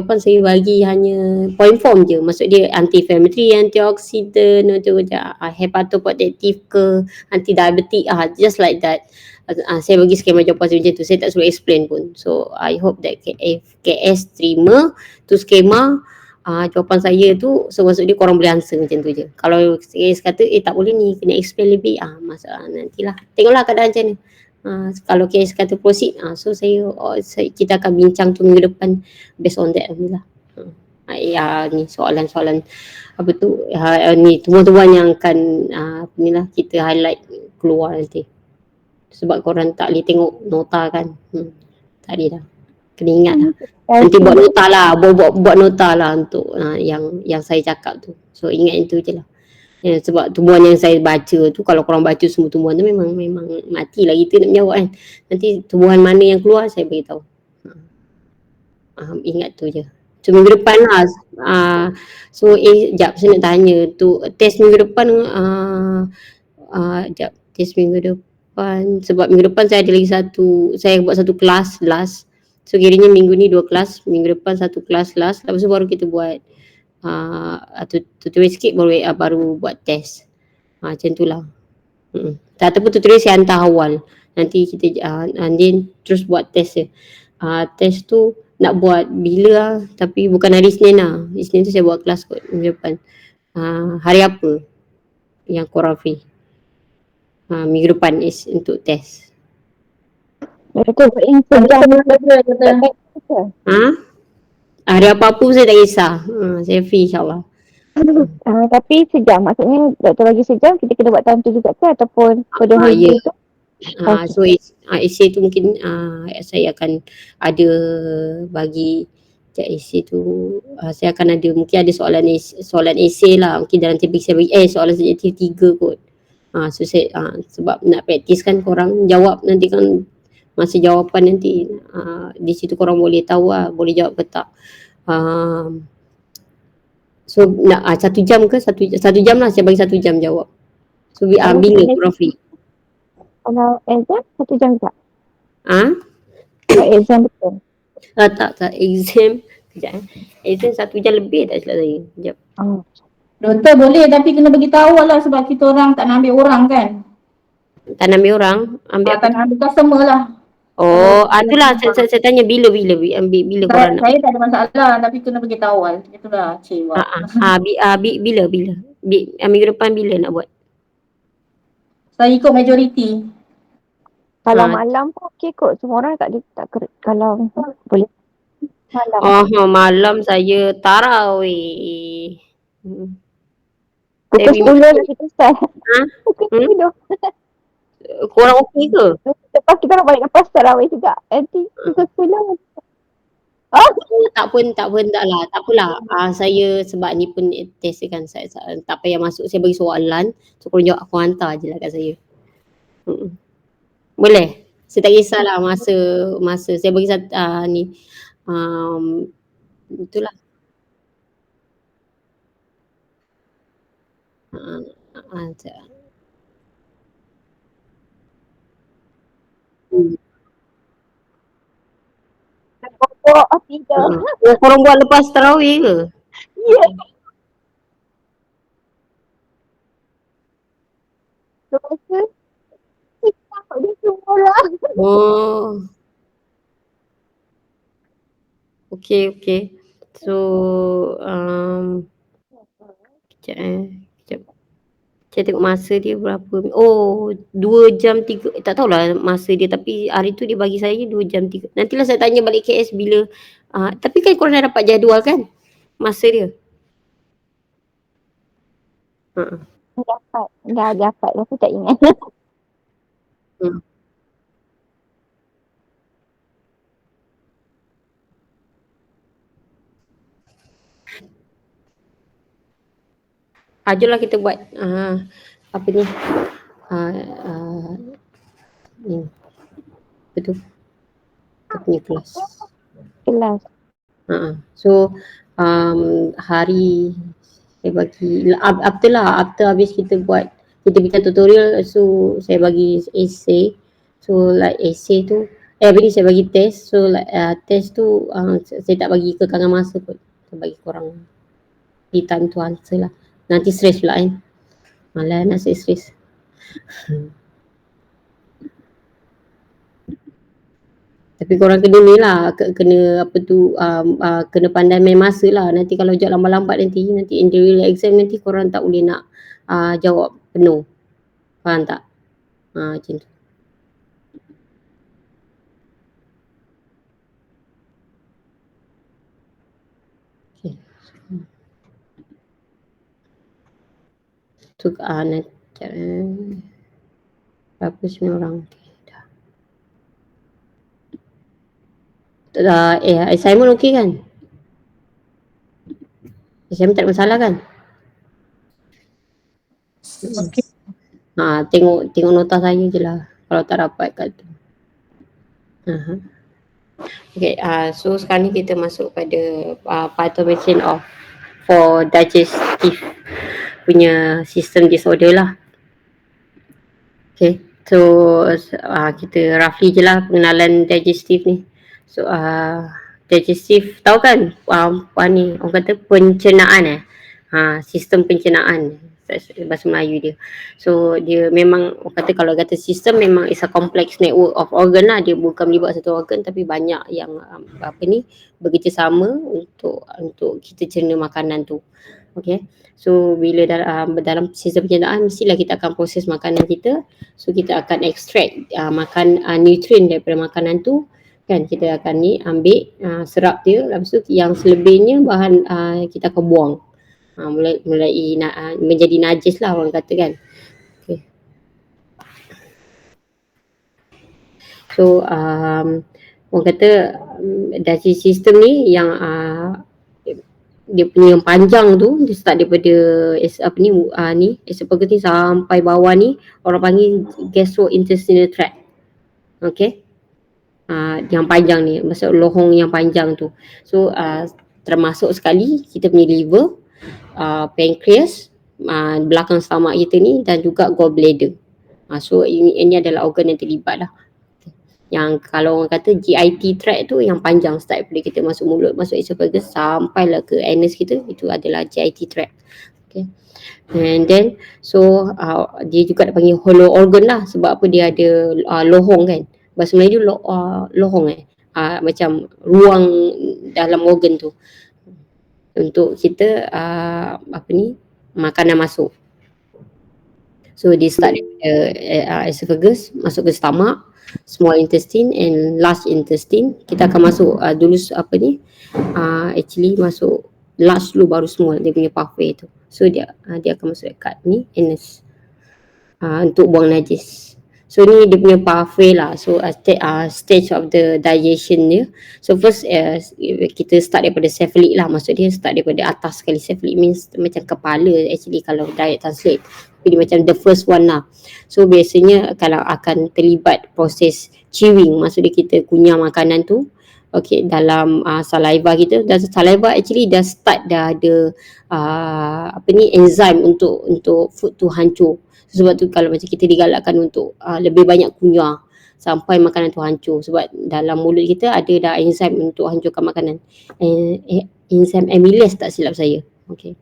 jawapan saya bagi hanya point form je. Maksud dia anti-inflammatory, antioksidan, hepatoprotective ke, anti-diabetic, just like that. Saya bagi skema jawapan saya macam tu. Saya tak suruh explain pun. So I hope that KS terima tu skema. Jawapan saya tu, so maksud dia korang boleh answer macam tu je. Kalau KS kata tak boleh ni, kena explain lebih, masalah nantilah. Tengoklah keadaan macam mana. Kalau KS kata proceed, so kita akan bincang tu minggu depan based on that lah. Ni soalan-soalan apa tu, ni tumbuhan-tumbuhan yang akan ni lah kita highlight keluar nanti. Sebab korang tak boleh tengok nota kan. Tak boleh dah. Kena ingat lah. Nanti buat nota lah, buat nota lah untuk yang saya cakap tu. So ingat itu je lah. Ya, sebab tumbuhan yang saya baca tu, kalau korang baca semua tumbuhan tu memang matilah kita nak menjawab kan. Nanti tumbuhan mana yang keluar saya beritahu. Ingat tu je. So minggu depan lah. Sekejap saya nak tanya tu, test minggu depan test minggu depan, sebab minggu depan saya ada lagi saya buat satu kelas last. So kiranya minggu ni 2 kelas, minggu depan 1 kelas last, lepas tu baru kita buat tutorial sikit baru buat test. Macam tu lah. Ataupun tutorial saya hantar awal. Nanti kita Andin terus buat test je. Test tu nak buat bila lah, tapi bukan hari Isnin lah. Isnin tu saya buat kelas kot minggu depan. Hari apa yang korang free? Minggu depan is untuk test. Hari apa-apa saya tak kisah. Saya free insyaAllah. Tapi sejam, maksudnya doktor bagi sejam, kita kena buat time tu juga ke ataupun pada hari tu? So essay tu mungkin saya akan ada bagi essay tu, saya akan ada, mungkin ada soalan essay lah, mungkin dalam topik saya bagi soalan subjektif 3 kot. So saya sebab nak praktis kan, korang jawab nanti kan, masa jawapan nanti di situ korang boleh tahu lah, boleh jawab ke tak. So nak 1 jam ke? 1 jam lah, saya bagi 1 jam jawab. So bila korang free? Kalau exam 1 jam tak? Exam betul? Tak exam. Sekejap exam 1 jam lebih tak silap saya. Sekejap. Doktor boleh, tapi kena bagi tahu lah, sebab kita orang tak nak ambil orang kan. Tak nak ambil orang? Ambil apa? Tak nak ambil customer lah. Itulah saya tanya bila korang nak. Saya tak ada masalah, tapi kena bagi tahu lah. Itulah cik. Bila? Minggu depan bila nak buat? Saya ikut majoriti. Kalau malam pun okey kot. Semua orang tak kalau boleh. Malam saya tarawih. Pukul 10 lah kita start. Pukul 10. Korang okey ke? Lepas kita nak balik lepas tarawih juga. Nanti pukul 10. Tak lah. Tak apalah. Saya sebab ni pun test kan, saya tak payah masuk, saya bagi soalan. So korang jawab, aku hantar je lah kat saya. Boleh? Saya tak kisahlah masa saya bagi ni. Itulah. Korang buat lepas tarawih ke? Ya. Lepas dia semua lah. Okay. So kejap. Saya tengok masa dia berapa. 2 jam 3. Tak tahulah masa dia, tapi hari tu dia bagi saya 2 jam 3. Nantilah saya tanya balik KS bila. Tapi kan korang dah dapat jadual kan? Masa dia. Dah dapat. Aku tak ingat. Jomlah kita buat apa ni, ni betul kita punya kelas. So hari saya bagi after habis kita bincang tutorial, so saya bagi essay. So like essay tu Everyday saya bagi test. So like test tu saya tak bagi kekangan masa pun. Saya bagi korang free time to answer lah. Nanti stress pula kan. Malah nak saya stress. Tapi korang kena ni lah, kena apa tu, kena pandai main masa lah. Nanti kalau jawab lambat-lambat nanti in the real exam nanti korang tak boleh nak jawab penuh. Faham tak? Macam tu. Okay. Tu nanti berapa 9 orang. Okay, dah. Assignment okey kan? Assignment tak ada masalah kan? Okey. Tengok nota saya je lah kalau tak dapat kat tu. Okay, so sekarang ni kita masuk pada pathomation of for digestive punya system disorder lah. Okay, so kita roughly je lah pengenalan digestive ni. So digestive tahu kan ni orang kata pencernaan sistem pencernaan bahasa Melayu dia. So dia memang orang kata kalau kata sistem memang is a complex network of organ lah. Dia bukan melibat satu organ tapi banyak yang bekerjasama untuk kita cerna makanan tu. Okay. So bila dalam sistem pencernaan mestilah kita akan proses makanan kita. So kita akan extract makan nutrient daripada makanan tu kan, kita akan ambil serap dia, lepas tu yang selebihnya bahan kita akan buang. Mulai menjadi najis lah orang kata kan. Okay. So orang kata digestive system ni yang dia punya panjang tu dia start daripada esophagus ni sampai bawah ni orang panggil gastrointestinal tract. Okay. Yang panjang ni maksud lohong yang panjang tu. So termasuk sekali kita punya liver, pancreas, belakang stomach kita ni dan juga gallbladder. So ini adalah organ yang terlibat lah. Yang kalau orang kata GIT tract tu yang panjang start daripada kita masuk mulut, masuk esophagus sampailah ke anus kita, itu adalah GIT tract. Okay. And then so dia juga dipanggil hollow organ lah sebab apa dia ada lohong kan. Bahasa Melayu lohong macam ruang dalam organ tu untuk kita makanan masuk. So dia start daripada esophagus, masuk ke stomach, small intestine and large intestine. Kita akan masuk dulu actually masuk large dulu baru small dia punya pathway tu. So dia akan masuk kat ni anus untuk buang najis. So ni dia punya pathway lah. So stage of the digestion dia. So first kita start daripada cephalic lah. Maksud dia start daripada atas sekali. Cephalic means macam kepala actually kalau diet translate. Tapi dia macam the first one lah. So biasanya kalau akan terlibat proses chewing. Maksud dia kita kunyah makanan tu. Okay, dalam saliva kita. Dan saliva actually dah start dah ada enzim untuk food tu hancur. Sebab tu kalau macam kita digalakkan untuk lebih banyak kunyah sampai makanan tu hancur. Sebab dalam mulut kita ada dah enzim untuk hancurkan makanan. Enzim amylase tak silap saya. Okay.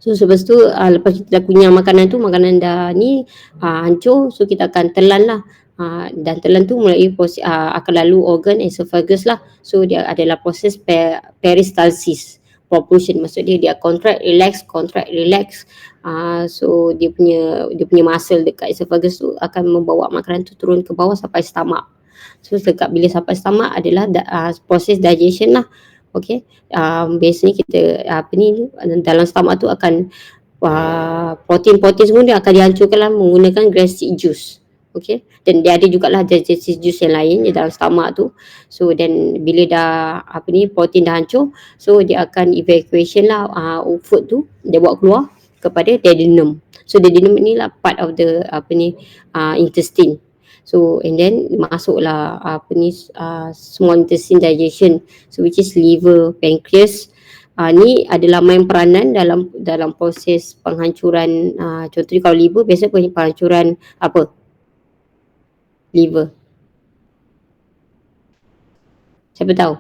So lepas tu lepas kita dah kunyah makanan tu, makanan dah ni hancur. So kita akan telan lah. Dan telan tu mulai proses akan lalu organ esophagus lah. So dia adalah proses peristalsis, propulsion. Maksud dia contract, relax. So dia punya muscle dekat esophagus tu akan membawa makanan tu turun ke bawah sampai stomach. So dekat bila sampai stomach adalah proses digestion lah. Okay. Biasanya kita dalam stomach tu akan protein semua dia akan dihancurkan lah menggunakan gastric juice. Okay. Dan dia ada jugalah digestive juice yang lain di dalam stomach tu. So dan bila dah protein dah hancur, so dia akan evacuation lah food tu dia bawa keluar kepada duodenum. So duodenum ni lah part of the intestine. So and then masuklah small intestine digestion. So which is liver, pancreas. Ni adalah main peranan dalam proses penghancuran. Contohnya kalau liver biasa penghancuran liver. Siapa tahu?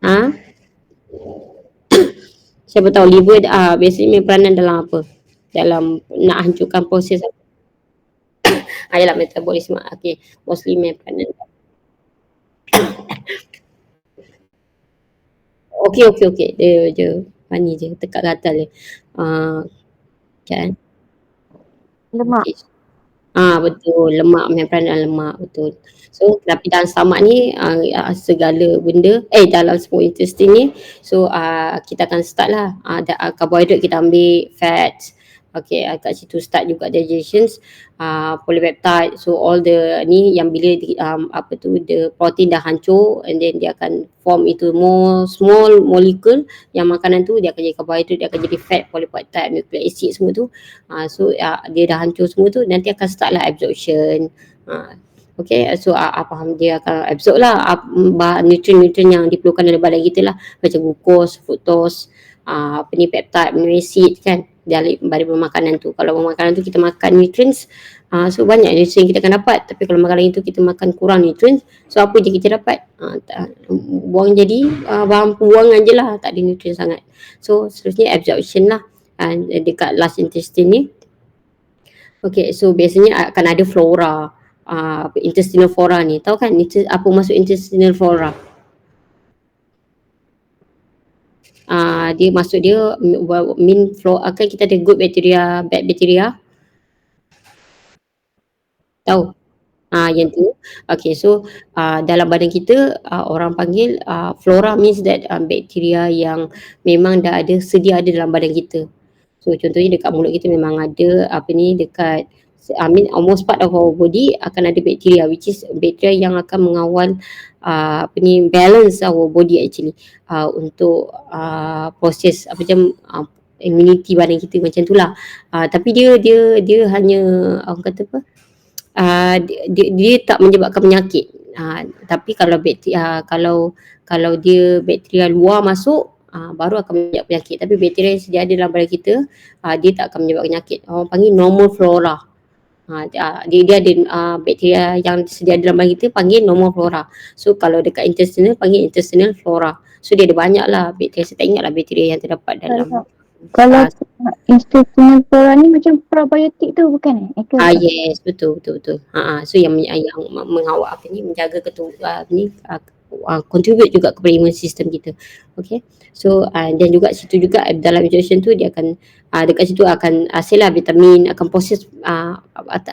Ha? Siapa tahu liver biasanya main peranan dalam apa? Dalam nak hancurkan proses apa? Yalah metabolisme. Okey, mostly main peranan. Okey. Dia je funny je, tekak gatal dia. Kan? Lemak. Okey. Betul, lemak main peranan lemak, betul. So tapi dalam stomach ni segala benda dalam semua intestine ni, so kita akan start lah carbohydrate kita ambil, fats, okey kat situ start juga digestions, polypeptide, so all the ni yang bila the protein dah hancur and then dia akan form into more small molecule, yang makanan tu dia akan jadi carbohydrate, dia akan jadi fat, polypeptide, nucleic acid semua tu. Dia dah hancur semua tu, nanti akan start lah absorption. Okay, so faham dia akan absorb lah nutrien-nutrien yang diperlukan dalam badan kita lah, macam glucose, fructose, peptide, amino acid kan, dari makanan tu. Kalau makanan tu kita makan nutrients, so banyak nutrien kita akan dapat. Tapi kalau makanan itu kita makan kurang nutrien, so apa je kita dapat? Buang jadi bahan pembuangan je lah, tak ada nutrien sangat. So seterusnya absorption lah dekat last intestine ni. Okay, so biasanya akan ada flora, intestinal flora ni. Tahu kan apa maksud intestinal flora? Dia maksud dia mean flora, kan kita ada good bacteria, bad bacteria. Tahu? Yang tu. Okay, so dalam badan kita orang panggil flora means that bacteria yang memang dah sedia ada dalam badan kita. So contohnya dekat mulut kita memang ada dekat almost part of our body akan ada bacteria, which is bacteria yang akan mengawal balance our body actually, untuk proses macam immunity badan kita macam tu lah. Tapi dia hanya orang kata apa, dia tak menyebabkan penyakit. Tapi kalau bacteria, kalau dia bacteria luar masuk, baru akan menyebabkan penyakit. Tapi bakteria yang sedia ada dalam badan kita, dia tak akan menyebabkan penyakit. Orang panggil normal flora. Dia ada bakteria yang sedia ada dalam badan kita panggil normal flora. So kalau dekat intestinal panggil intestinal flora. So dia ada banyak lah bakteria. Saya tak ingat lah bakteria yang terdapat dalam. Kalau intestinal flora ni macam probiotik tu bukan yes, betul. So yang mengawal menjaga contribute juga kepada immune system kita. Okay, so dan juga situ juga dalam digestion tu dia akan dekat situ akan hasil lah vitamin, akan proses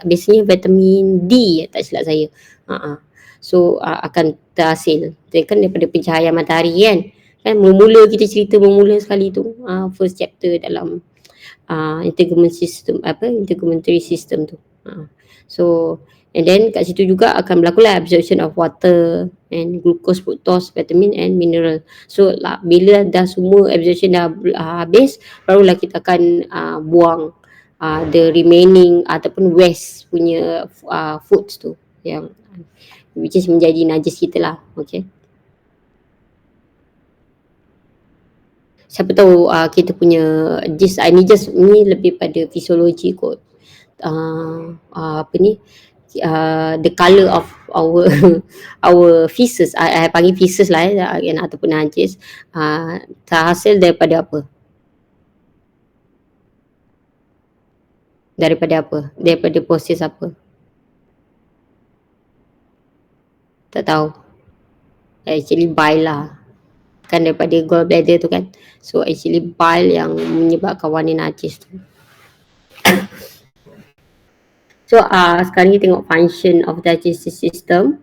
biasanya vitamin D tak silap saya. So akan terhasil kan daripada pencahayaan matahari kan mula-mula kita cerita sekali tu first chapter dalam integumentary system tu. So and then kat situ juga akan berlaku lah absorption of water and glucose, fructose, vitamin and mineral. So bila dah semua absorption dah habis, barulah kita akan buang the remaining ataupun waste punya foods tu yang which is menjadi najis kita lah. Okay, siapa tahu kita punya ni lebih pada fisiologi kot. The colour of our feces, I panggil feces lah ataupun najis, terhasil daripada apa? Daripada proses apa? Tak tahu. Actually bile lah, kan daripada gallbladder tu kan. So actually bile yang menyebabkan warna najis tu. So sekarang ni tengok function of digestive system.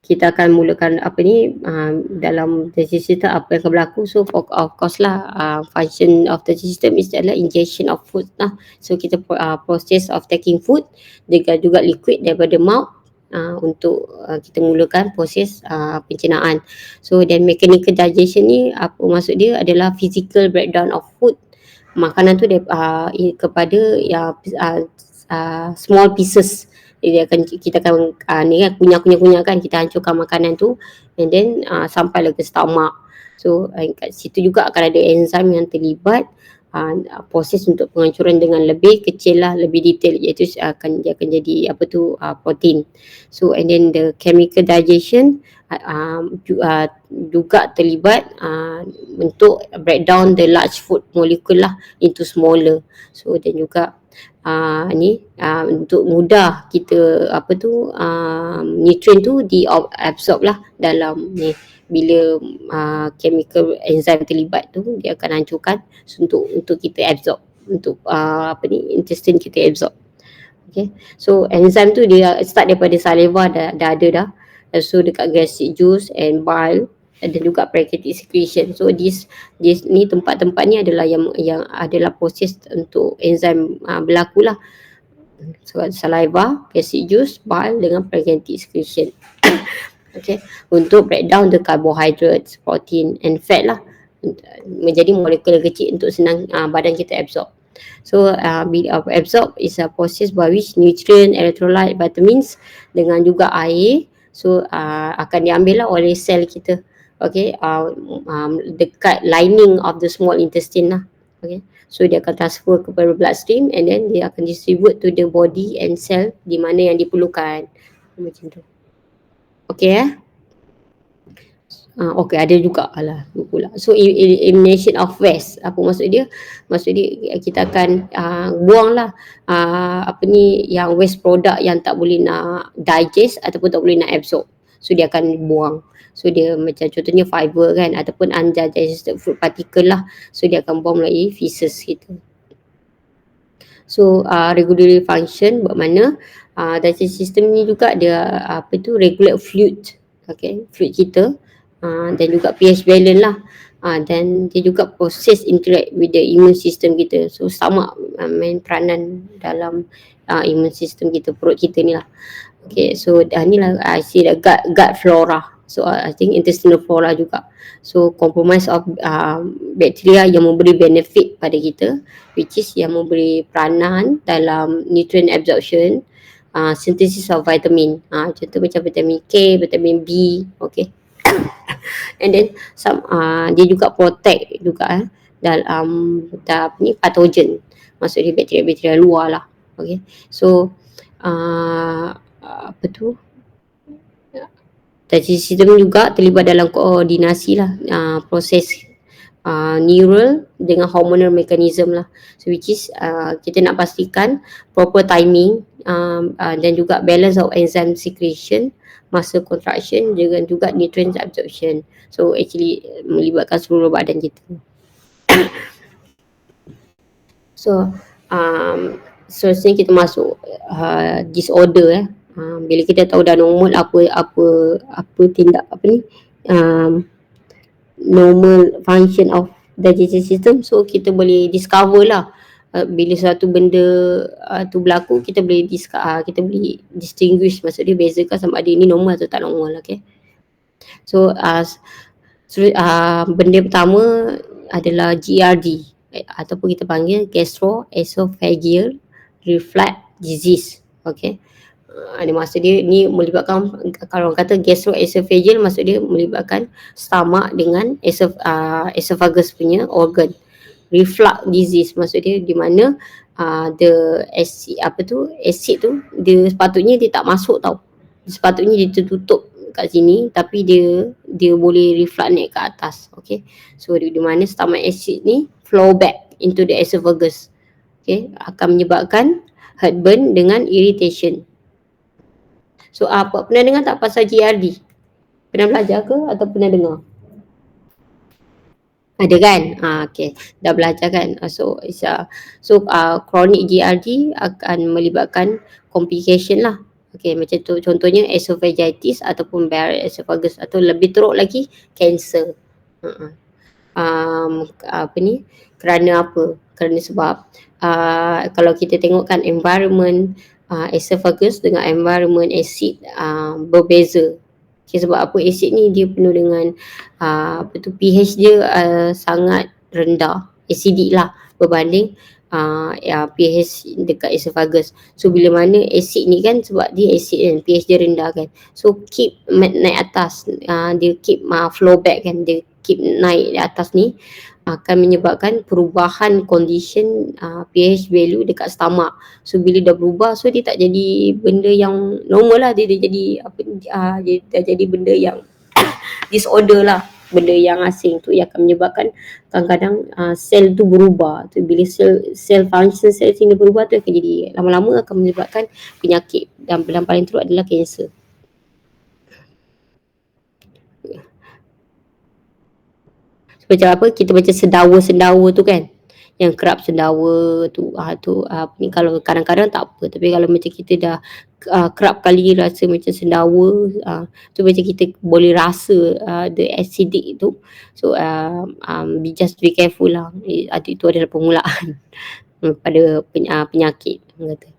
Kita akan mulakan dalam digestive system apa yang akan berlaku. So of course lah function of the system is adalah ingestion of food lah. So kita process of taking food, juga liquid daripada mouth untuk kita mulakan proses pencernaan. So then mechanical digestion ni apa maksud dia adalah physical breakdown of food. Makanan tu kepada small pieces kita akan ni kan kunyah kan, kita hancurkan makanan tu and then sampailah ke stomach. So kat situ juga akan ada enzim yang terlibat, proses untuk penghancuran dengan lebih kecil lah, lebih detail, iaitu dia akan jadi protein. So and then the chemical digestion juga terlibat untuk breakdown the large food molecule lah into smaller. So dan juga untuk mudah kita nutrient tu diabsorb lah dalam ni. Bila chemical enzim terlibat tu, dia akan hancurkan untuk kita absorb, untuk intestine kita absorb. Okay, so enzim tu dia start daripada saliva dah ada dah. So dekat gastric juice and bile dan juga pancreatic secretion. So this ni tempat-tempat ni adalah yang adalah proses untuk enzim berlaku lah. So saliva, gastric juice, bile dengan pancreatic secretion. Okay, untuk breakdown the carbohydrates, protein and fat lah menjadi molekul kecil untuk senang badan kita absorb. So absorb is a process by which nutrient, electrolyte, vitamins dengan juga air akan diambil lah oleh sel kita. Okay, dekat lining of the small intestine lah. Okay, so dia akan transfer kepada bloodstream and then dia akan distribute to the body and cell di mana yang diperlukan. Macam tu. Okay okay, ada juga lah pula. So elimination of waste, apa maksud dia? Maksud dia kita akan buang lah yang waste product yang tak boleh nak digest ataupun tak boleh nak absorb. So dia akan buang. So dia macam contohnya fiber kan, ataupun undigested food particle lah. So dia akan buang melalui feces kita. So regulatory function bermakna digestive system ni juga dia regulate fluid, okay, fluid kita, dan juga pH balance lah, dan dia juga proses interact with the immune system kita. So stomach main peranan dalam immune system kita, perut kita ni lah. Okay, so ni lah I see the gut flora. So I think intestinal flora juga. So compromise of bacteria yang memberi benefit pada kita, which is yang memberi peranan dalam nutrient absorption, synthesis of vitamin. Contoh macam vitamin K, vitamin B, okay. And then dia juga protect juga dalam pathogen. Maksud dia bakteria-bakteria luar lah. Okay. So digestive system juga terlibat dalam koordinasi lah, proses neural dengan hormonal mechanism lah. So which is kita nak pastikan proper timing dan juga balance of enzyme secretion, muscle contraction dengan juga nutrient absorption. So actually melibatkan seluruh badan kita. So seterusnya kita masuk disorder. Bila kita tahu dah normal apa tindak normal function of digestive system, so kita boleh discover lah bila satu benda tu berlaku, kita boleh distinguish, maksud dia bezakan sama ada ini normal atau tak normal. Okay, so benda pertama adalah GERD, ataupun kita panggil gastroesophageal reflux disease. Okay, maksud dia ni melibatkan, kalau orang kata gastroesophageal, maksud dia melibatkan stomach dengan esophagus punya organ. Reflux disease maksud dia di mana acid tu dia sepatutnya dia tak masuk tau. Sepatutnya dia tertutup kat sini, tapi dia boleh reflux naik ke atas. Okay, so di mana stomach acid ni flow back into the esophagus. Okay, akan menyebabkan heartburn dengan irritation. So pernah dengar tak pasal GERD? Pernah belajar ke atau pernah dengar? Ada kan? Okay, dah belajar kan? So chronic GERD akan melibatkan complication lah. Okay, macam tu contohnya esophagitis ataupun Barrett esophagus, atau lebih teruk lagi cancer. Kerana apa? Kerana sebab kalau kita tengokkan environment esophagus dengan environment acid berbeza. Okay, sebab apa? Acid ni dia penuh dengan pH dia sangat rendah, acidic lah, berbanding pH dekat esophagus. So bila mana acid ni kan, sebab dia acid kan, pH dia rendah kan, so keep naik atas, dia keep flow back kan, dia keep naik di atas ni akan menyebabkan perubahan condition pH value dekat stomach. So bila dah berubah, so dia tak jadi benda yang normal lah, dia jadi dia dah jadi benda yang disorder lah, benda yang asing tu yang akan menyebabkan kadang-kadang sel tu berubah tu. Bila sel function sel ni berubah tu akan jadi lama-lama akan menyebabkan penyakit, dan yang paling teruk adalah kanser. Macam apa, kita baca sendawa tu kan, yang kerap sendawa tu ni kalau kadang-kadang tak apa, tapi kalau macam kita dah kerap kali rasa macam sendawa, tu macam kita boleh rasa the acidic tu. So just be careful lah, itu adalah permulaan pada penyakit kata.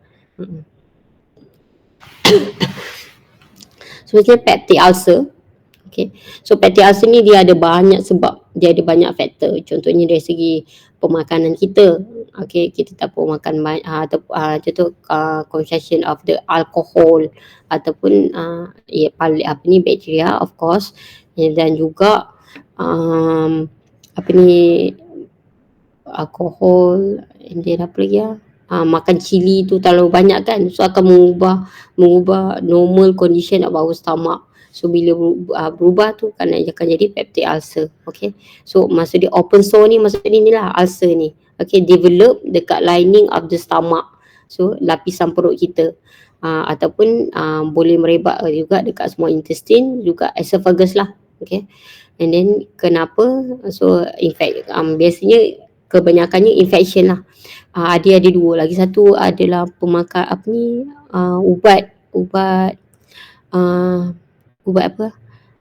So macam peptic ulcer. Okay. So fatty ulcer ni dia ada banyak sebab, dia ada banyak faktor. Contohnya dari segi pemakanan kita. Okay, kita tak perlu makan contoh consumption of the alcohol ataupun bakteria of course, dan juga alkohol, and then apa lagi makan cili tu terlalu banyak kan, so akan mengubah normal condition of our stomach. So bila berubah tu kan akan jadi peptic ulcer. Okay, so maksud dia open sore ni, maksud dia ni lah ulcer ni. Okay, develop dekat lining of the stomach, so lapisan perut kita, ataupun boleh merebak juga dekat semua intestine, juga esophagus lah. Okay, and then kenapa, so in fact biasanya kebanyakannya infection lah. Ada dua lagi, satu adalah pemakan ubat apa,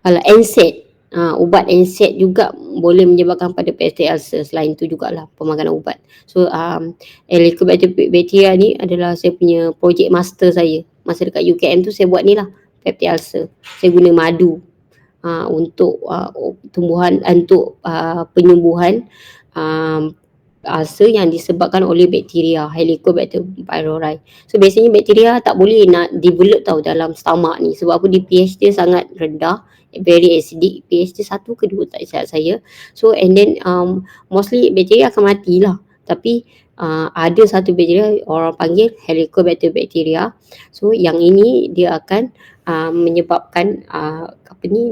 NSAID. Ubat NSAID juga boleh menyebabkan pada peptic ulcer. Selain tu jugalah pemakanan ubat. So Helicobacter bacteria ni adalah saya punya projek master saya masa dekat UKM tu. Saya buat ni lah, peptic ulcer. Saya guna madu untuk untuk penyembuhan ulcer yang disebabkan oleh bakteria Helicobacter pylori. So biasanya bakteria tak boleh nak develop tau dalam stomach ni, sebab apa, dia pH dia sangat rendah, very acidic, pH dia 1 ke 2 tak silap saya. So and then mostly bakteria akan matilah, tapi ada satu bakteria orang panggil Helicobacter bacteria. So yang ini dia akan menyebabkan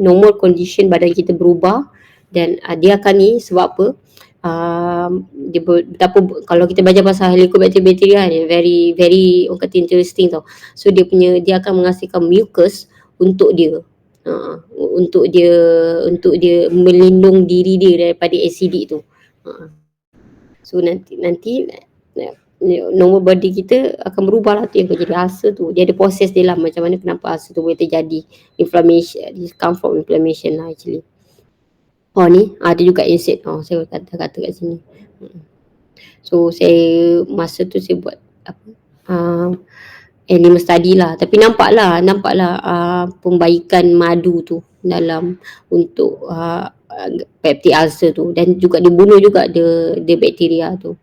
normal condition badan kita berubah, dan dia akan ni sebab apa, dia betapa kalau kita belajar pasal Helicobacter bacteria ni very orang kata interesting tau. So dia akan menghasilkan mucus untuk dia untuk dia melindung diri dia daripada acidic tu. So nanti normal body kita akan berubah lah, tu yang jadi ulcer tu. Dia ada proses dia lah, macam mana kenapa ulcer tu boleh terjadi, inflammation, this come from inflammation lah actually. Ni ada juga NSAID, saya kata kat sini. So saya masa tu saya buat animal study lah, tapi nampaklah pembaikan madu tu dalam untuk peptic ulcer tu, dan juga dibunuh juga the bakteria tu.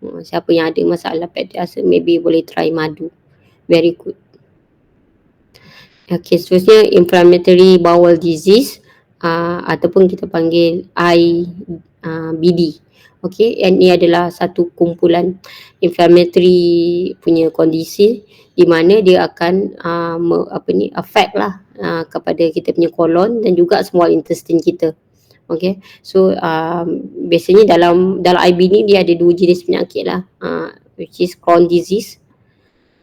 Siapa yang ada masalah peptic ulcer maybe boleh try madu, very good. Okay, seterusnya inflammatory bowel disease, ataupun kita panggil IBD. Okay, and ini adalah satu kumpulan inflammatory punya kondisi di mana dia akan affect lah kepada kita punya kolon dan juga small intestine kita. Okay, so biasanya dalam IBD ni dia ada 2 jenis penyakit lah, which is Crohn disease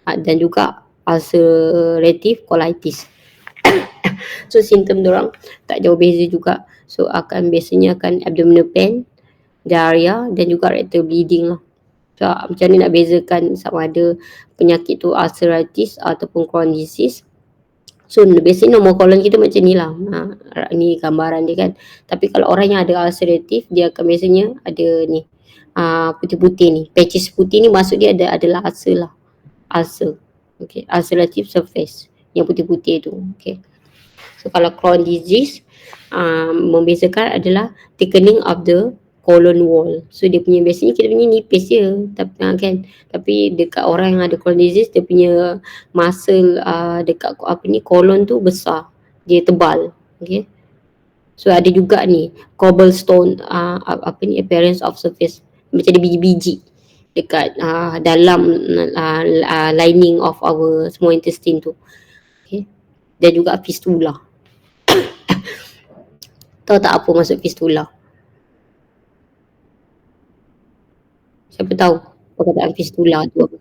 dan juga ulcerative colitis. So simptom diorang tak jauh beza juga. So biasanya akan abdominal pain, diarrhea dan juga rectal bleeding lah. So macam ni nak bezakan sama ada penyakit tu ulcerative ataupun Crohn disease. So biasanya normal colon kita macam ni lah, ni gambaran dia kan. Tapi kalau orang yang ada ulcerative, dia akan biasanya ada ni putih-putih ni, patches putih ni, maksud dia adalah ulcer lah, ulcer. Okay, ulcerative surface yang putih-putih tu. Okay, so kalau Crohn disease membezakan adalah thickening of the colon wall. So dia punya biasanya kita punya nipis je, tapi kan, tapi dekat orang yang ada colon disease dia punya muscle dekat colon tu besar, dia tebal. Okay. So ada juga ni cobblestone appearance of surface, macam ada biji-biji dekat dalam lining of our small intestine tu. Okay. Dan juga fistula. Tahu tak apa maksud fistula? Siapa tahu perkataan fistula tu apa?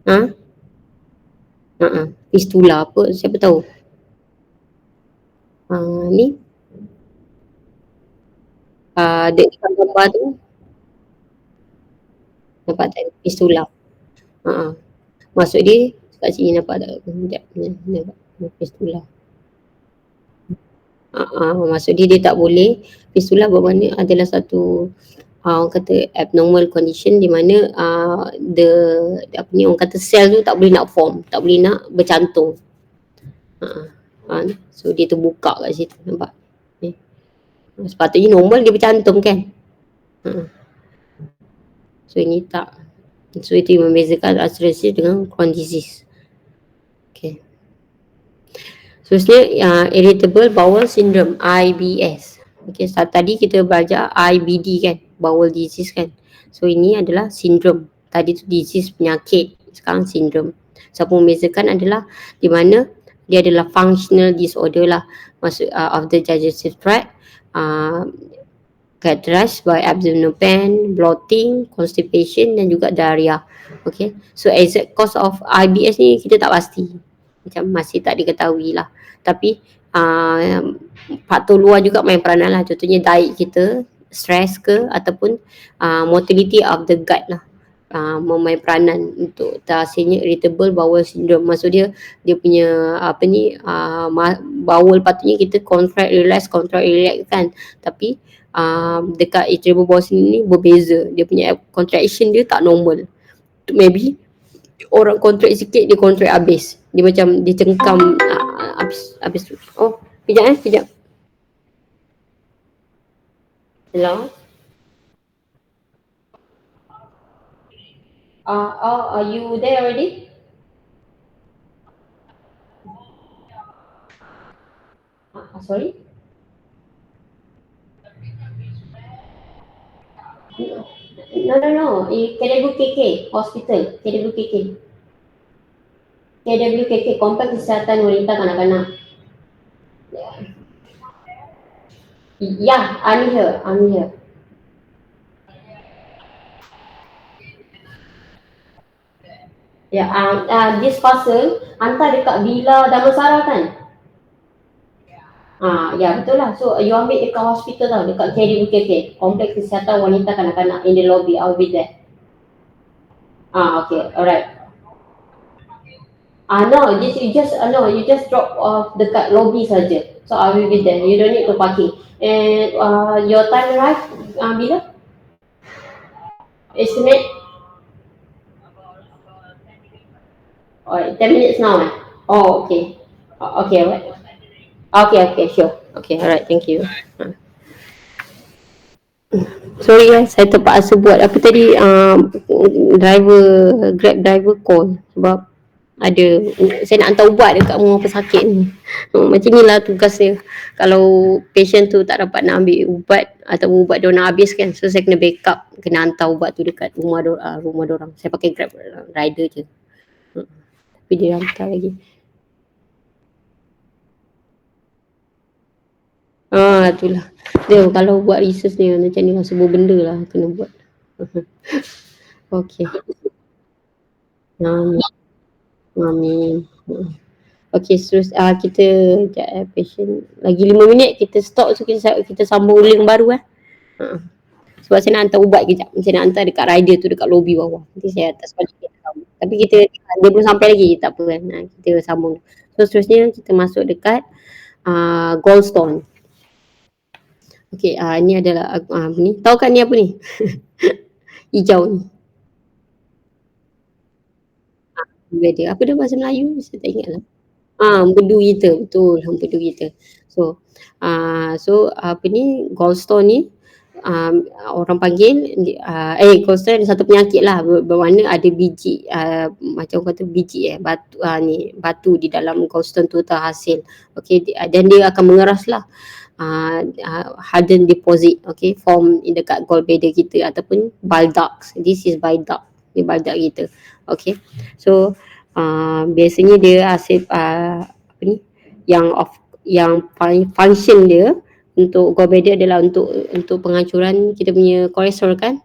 Ha? Fistula apa? Siapa tahu? Ni dekat gambar tu nampak tak? Fistula. Maksud dia kat sini nampak tak? Sekejap. Nampak fistula. Maksud dia tak boleh. Fistula bermakna adalah satu orang kata abnormal condition di mana orang kata sel tu tak boleh nak form, tak boleh nak bercantum. So dia terbuka kat situ, nampak? Sepatutnya normal dia bercantum kan? So ini tak. So itu yang membezakan arthritis dengan Crohn disease. Okay. Seterusnya irritable bowel syndrome, IBS. Okay, tadi kita belajar IBD kan, bowel disease kan. So ini adalah sindrom. Tadi tu disease penyakit, sekarang sindrom. So apa membezakan adalah di mana dia adalah functional disorder lah, maksud of the digestive tract, characterized by abdominal pain, bloating, constipation dan juga diarrhea. Okay, so exact cause of IBS ni kita tak pasti, macam masih tak diketahui lah. Tapi faktor luar juga main peranan lah. Contohnya diet kita, stress ke, ataupun motility of the gut lah, memain peranan untuk terhasilnya irritable bowel syndrome. Maksud dia punya bowel patutnya kita contract relax kan, tapi dekat irritable bowel syndrome ni berbeza. Dia punya contraction dia tak normal. Maybe orang contract sikit dia contract habis. Dia macam dia cengkam habis tu. Oh, kejap. Hello. Are you there already? Sorry. No. KWKK Hospital. KWKK Kompleks Kesihatan Wanita Kanak-kanak. Yeah, I'm here. This parcel hantar dekat Villa Damansara kan? Ya betul lah. So you ambil dekat hospital tau, dekat KWKK, Kompleks Kesihatan Wanita Kanak-kanak, in the lobby. I'll be there. Okay, alright. No, you just drop off dekat lobby saja. So I will be there. You don't need to parking. And your time arrive bila? Estimate? Alright, 10 minutes now. Oh, okay. Okay, alright. Okay, sure. Okay, alright, thank you. Sorry saya terpaksa buat apa tadi, Grab driver call sebab saya nak hantar ubat dekat rumah pesakit ni. Macam ni lah tugasnya. Kalau patient tu tak dapat nak ambil ubat atau ubat dia nak habis kan, so saya kena backup, kena hantar ubat tu dekat rumah dorang. Saya pakai Grab rider je. Tapi dia hantar lagi. Itulah. Dia kalau buat research ni macam ni lah, semua benda lah kena buat. Okay. Amin. Okay, terus kita patient lagi 5 minit kita stop, so kita sambung link baru sebab saya nak hantar ubat kejap. Saya nak hantar dekat rider tu dekat lobby bawah. Nanti saya atas balik kita sambung. Tapi dia belum sampai lagi, tak apa kan. Kita sambung. So seterusnya kita masuk dekat gallstone. Okay, ni adalah ni. Tahu kan ni apa ni? Hijau ni. Dia apa dia bahasa Melayu? Saya tak ingat lah. Empedu kita, betul, empedu kita. So apa ni, gallstone ni orang panggil gallstone ada satu penyakit lah bermakna ada biji macam orang kata biji batu di dalam gallstone tu terhasil. Okey, dan dia akan mengeras lah hardened deposit, okay, form in dekat gallbladder kita ataupun bile ducts. This is bile duct, ni bile duct kita. Okay, so biasanya dia hasil apa ni yang function dia untuk gallbladder adalah untuk penghancuran kita punya kolesterol kan.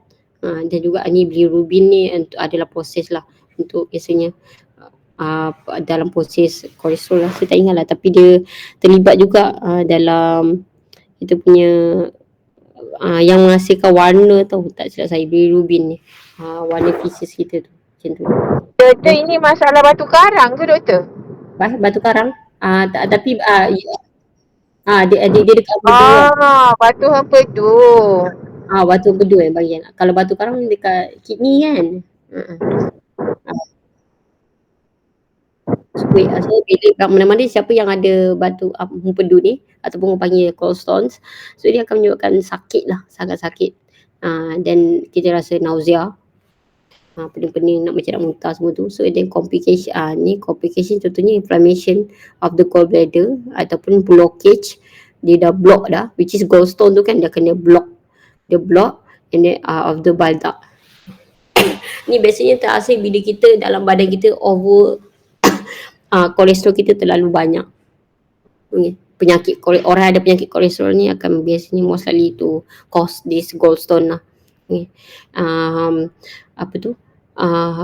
Dan juga ni bilirubin ni adalah proses lah untuk biasanya dalam proses kolesterol lah, saya tak ingat lah, tapi dia terlibat juga dalam kita punya yang menghasilkan warna tau, tak silap saya, bilirubin ni, warna feces kita tu, macam tu. Doktor, ini masalah batu karang ke doktor? Batu karang? Tapi dia dekat empedu lah. Batu empedu. Batu empedu bagian. Kalau batu karang dekat kidney kan. So bila kat mana-mana siapa yang ada batu empedu ni ataupun orang panggil gallstones, so dia akan menyebabkan sakit lah, sangat sakit. Dan kita rasa nausea, pening-pening nak macam nak muntah semua tu. So then complication contohnya inflammation of the gallbladder ataupun blockage. Dia dah block dah, which is gallstone tu kan dia kena block. Dia block and then of the bile duct. Ni biasanya terhasil bila kita dalam badan kita kolesterol kita terlalu banyak. Penyakit orang ada penyakit kolesterol ni akan biasanya most likely to cause this gallstone lah.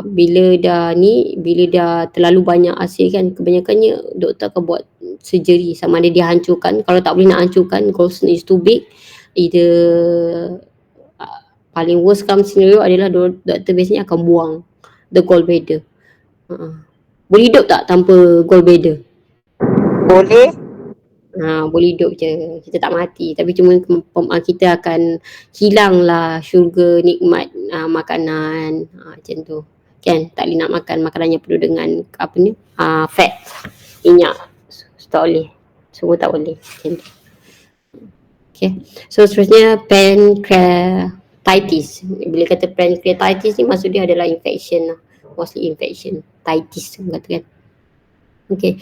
Bila dah terlalu banyak hasil kan, kebanyakannya doktor akan buat surgery, sama ada dia hancurkan. Kalau tak boleh nak hancurkan, gallstone is too big, either paling worst come scenario adalah doktor biasanya akan buang the gallbladder. Boleh hidup tak tanpa gallbladder? Boleh. Boleh hidup je, kita tak mati, tapi cuma kita akan hilang lah syurga nikmat makanan, macam tu kan. Tak boleh nak makan makanan yang penuh dengan fat, minyak, tak boleh, semua tak boleh macam tu. Okay, so seterusnya pancreatitis. Bila kata pancreatitis ni maksud dia adalah infection lah, mostly infection, titis kata kan. Okay,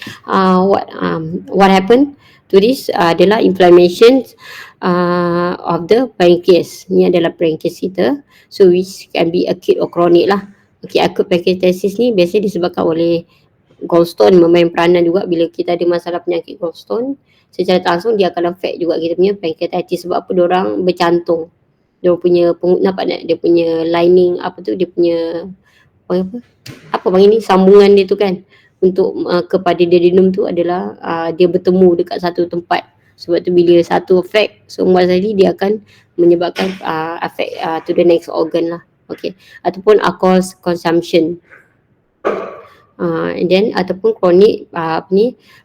what happened to this adalah inflammation of the pancreas. Ni adalah pancreas kita, so which can be acute or chronic lah. Okay, acute pancreatitis ni biasanya disebabkan oleh gallstone memain peranan juga. Bila kita ada masalah penyakit gallstone, secara langsung dia akan affect juga kita punya pancreatitis. Sebab apa? Diorang bercantung, dia punya nampak tak, dia punya lining dia punya sambungan dia tu kan, untuk kepada duodenum tu adalah dia bertemu dekat satu tempat. Sebab tu bila satu affect, semua sekali dia akan menyebabkan affect to the next organ lah. Okay, ataupun alcohol consumption, and then ataupun chronic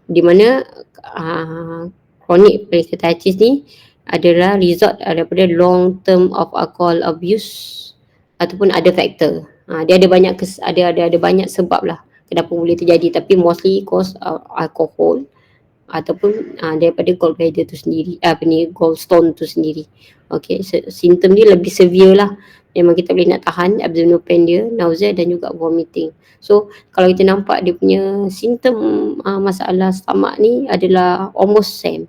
di mana chronic pancreatitis ni adalah result daripada long term of alcohol abuse ataupun other factor. Dia ada banyak sebab lah kenapa boleh terjadi, tapi mostly cause alcohol ataupun daripada gallbladder tu sendiri, gallstone tu sendiri. Okay, simptom dia lebih severe lah. Memang kita boleh nak tahan abdominal pain dia, nausea dan juga vomiting. So kalau kita nampak dia punya simptom masalah stomach ni adalah almost same,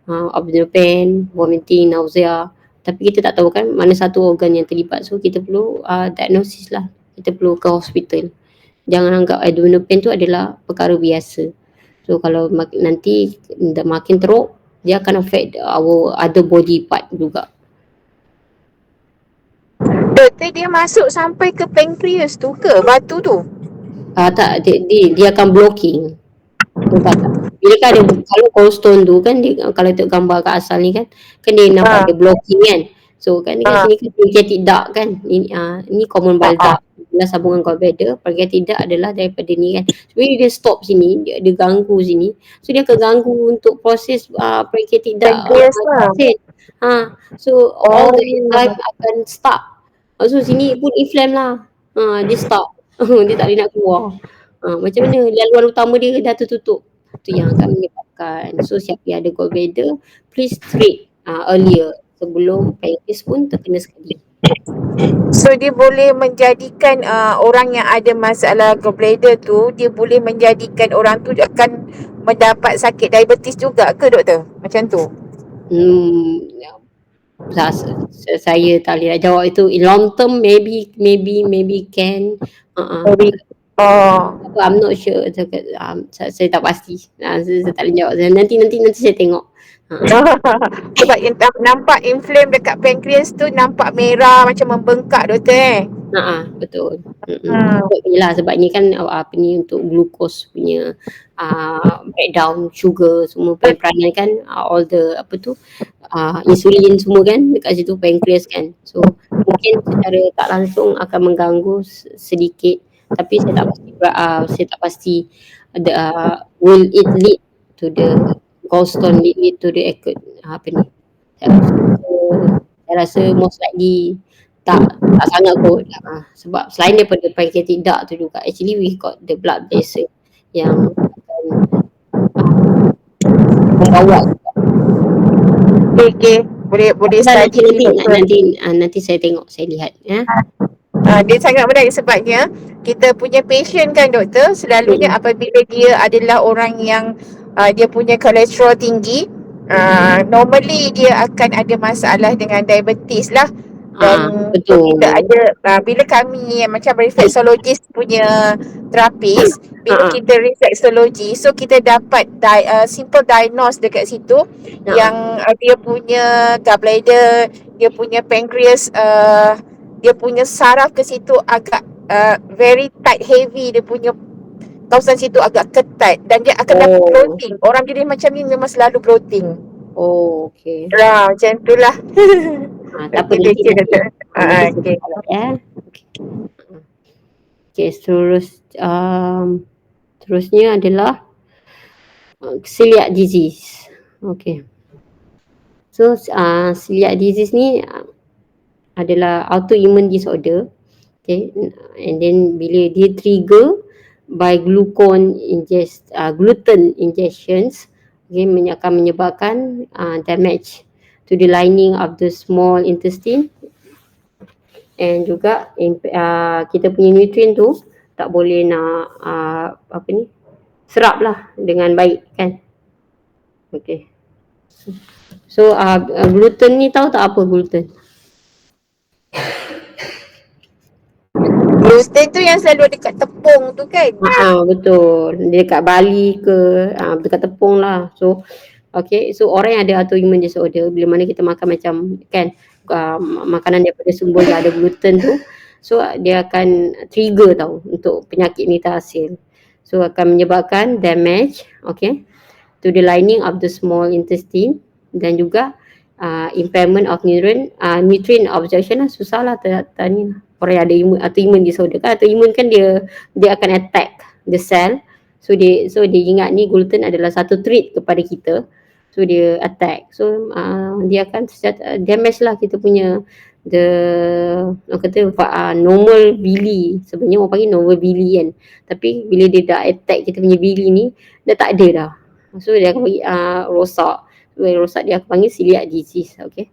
abdominal pain, vomiting, nausea, tapi kita tak tahu kan mana satu organ yang terlibat. So kita perlu diagnosis lah, kita perlu ke hospital. Jangan anggap abdominal pain tu adalah perkara biasa. So kalau nanti makin teruk, dia akan affect our other body part juga. Doktor, dia masuk sampai ke pancreas tu ke batu tu? Tak, dia akan blocking. Nampak tak? Bila kan ada, kalau gallstone tu kan dia, kalau tengok gambar kat asal ni kan dia nampak dia blocking kan. So kan dekat sini kan pancreatic duct kan. Ini common bile duct, adalah sambungan gallbladder. Pancreatic duct adalah daripada ni kan. So bila dia stop sini, dia ganggu sini, so dia akan ganggu untuk proses pancreatic duct. So all the enzyme akan stuck. So sini pun inflame lah. Dia stuck. Dia tak boleh nak keluar. Macam mana laluan utama dia dah tertutup. Tu yang akan menyebabkan. So siapa yang ada gallbladder, please treat earlier. sebelum pancreas pun terkena sekali. So dia boleh menjadikan orang yang ada masalah gallbladder tu, dia boleh menjadikan orang tu akan mendapat sakit diabetes juga ke doktor? Macam tu? Ya, saya tak boleh nak jawab itu. In long term maybe can. Maybe. Oh. I'm not sure. Saya tak pasti. Saya tak boleh jawab. Nanti saya tengok. Sebab nampak inflame dekat pancreas tu, nampak merah macam membengkak doktor Betul. Sebab ni kan apa ni untuk glukos punya breakdown sugar semua peranan kan, all the apa tu insulin semua kan dekat situ pancreas kan. So mungkin secara tak langsung akan mengganggu sedikit, tapi saya tak pasti will it lead to the gallstone, lead to the acute apa ni. Saya rasa most likely tak sangat kot. Sebab selain daripada pancreatic duct tu juga, actually we got the blood vessel yang akan membawa. Okay. Boleh study nanti saya tengok, saya lihat ya. Dia sangat menarik sebabnya kita punya patient kan doktor, selalunya apabila dia adalah orang yang dia punya kolesterol tinggi, normally dia akan ada masalah dengan diabetes lah. Dan betul. kita ada bila kami macam reflexologist punya terapis, bila kita reflexology, so kita dapat simple diagnose dekat situ yang dia punya gallbladder, dia punya pancreas, dia punya saraf ke situ agak very tight, heavy, dia punya kawasan situ agak ketat dan dia akan dapat bloating. Orang jenis macam ni memang selalu bloating. Okay. Macam tu lah. Tak apa, nanti Okay, terusnya adalah celiac disease. Okay. So celiac disease ni adalah autoimmune disorder. Okay, and then bila dia trigger by gluten injections, okay, akan menyebabkan damage to the lining of the small intestine, and juga kita punya nutrient tu tak boleh nak serap lah dengan baik kan. Okay. So gluten ni tahu tak apa gluten? Gluten tu yang selalu dekat tepung tu kan? Betul. Dia dekat Bali ke, dekat tepung lah. So, okay. So, orang yang ada autoimmune disorder, bila mana kita makan macam, kan, makanan daripada sumber yang ada gluten tu, so, dia akan trigger tau untuk penyakit ni terhasil. So, akan menyebabkan damage, okay, to the lining of the small intestine, dan juga impairment of nutrient absorption lah. Susah lah tanya orang yang ada autoimmune disorder kan. Autoimmune kan dia akan attack the cell. So dia ingat ni gluten adalah satu treat kepada kita. So dia attack. So dia akan damage lah kita punya orang kata normal bili. Sebenarnya orang panggil normal bili kan. Tapi bila dia dah attack kita punya bili ni, dah tak ada dah. So dia akan bagi rosak. Rosak dia akan panggil celiac disease. Okay.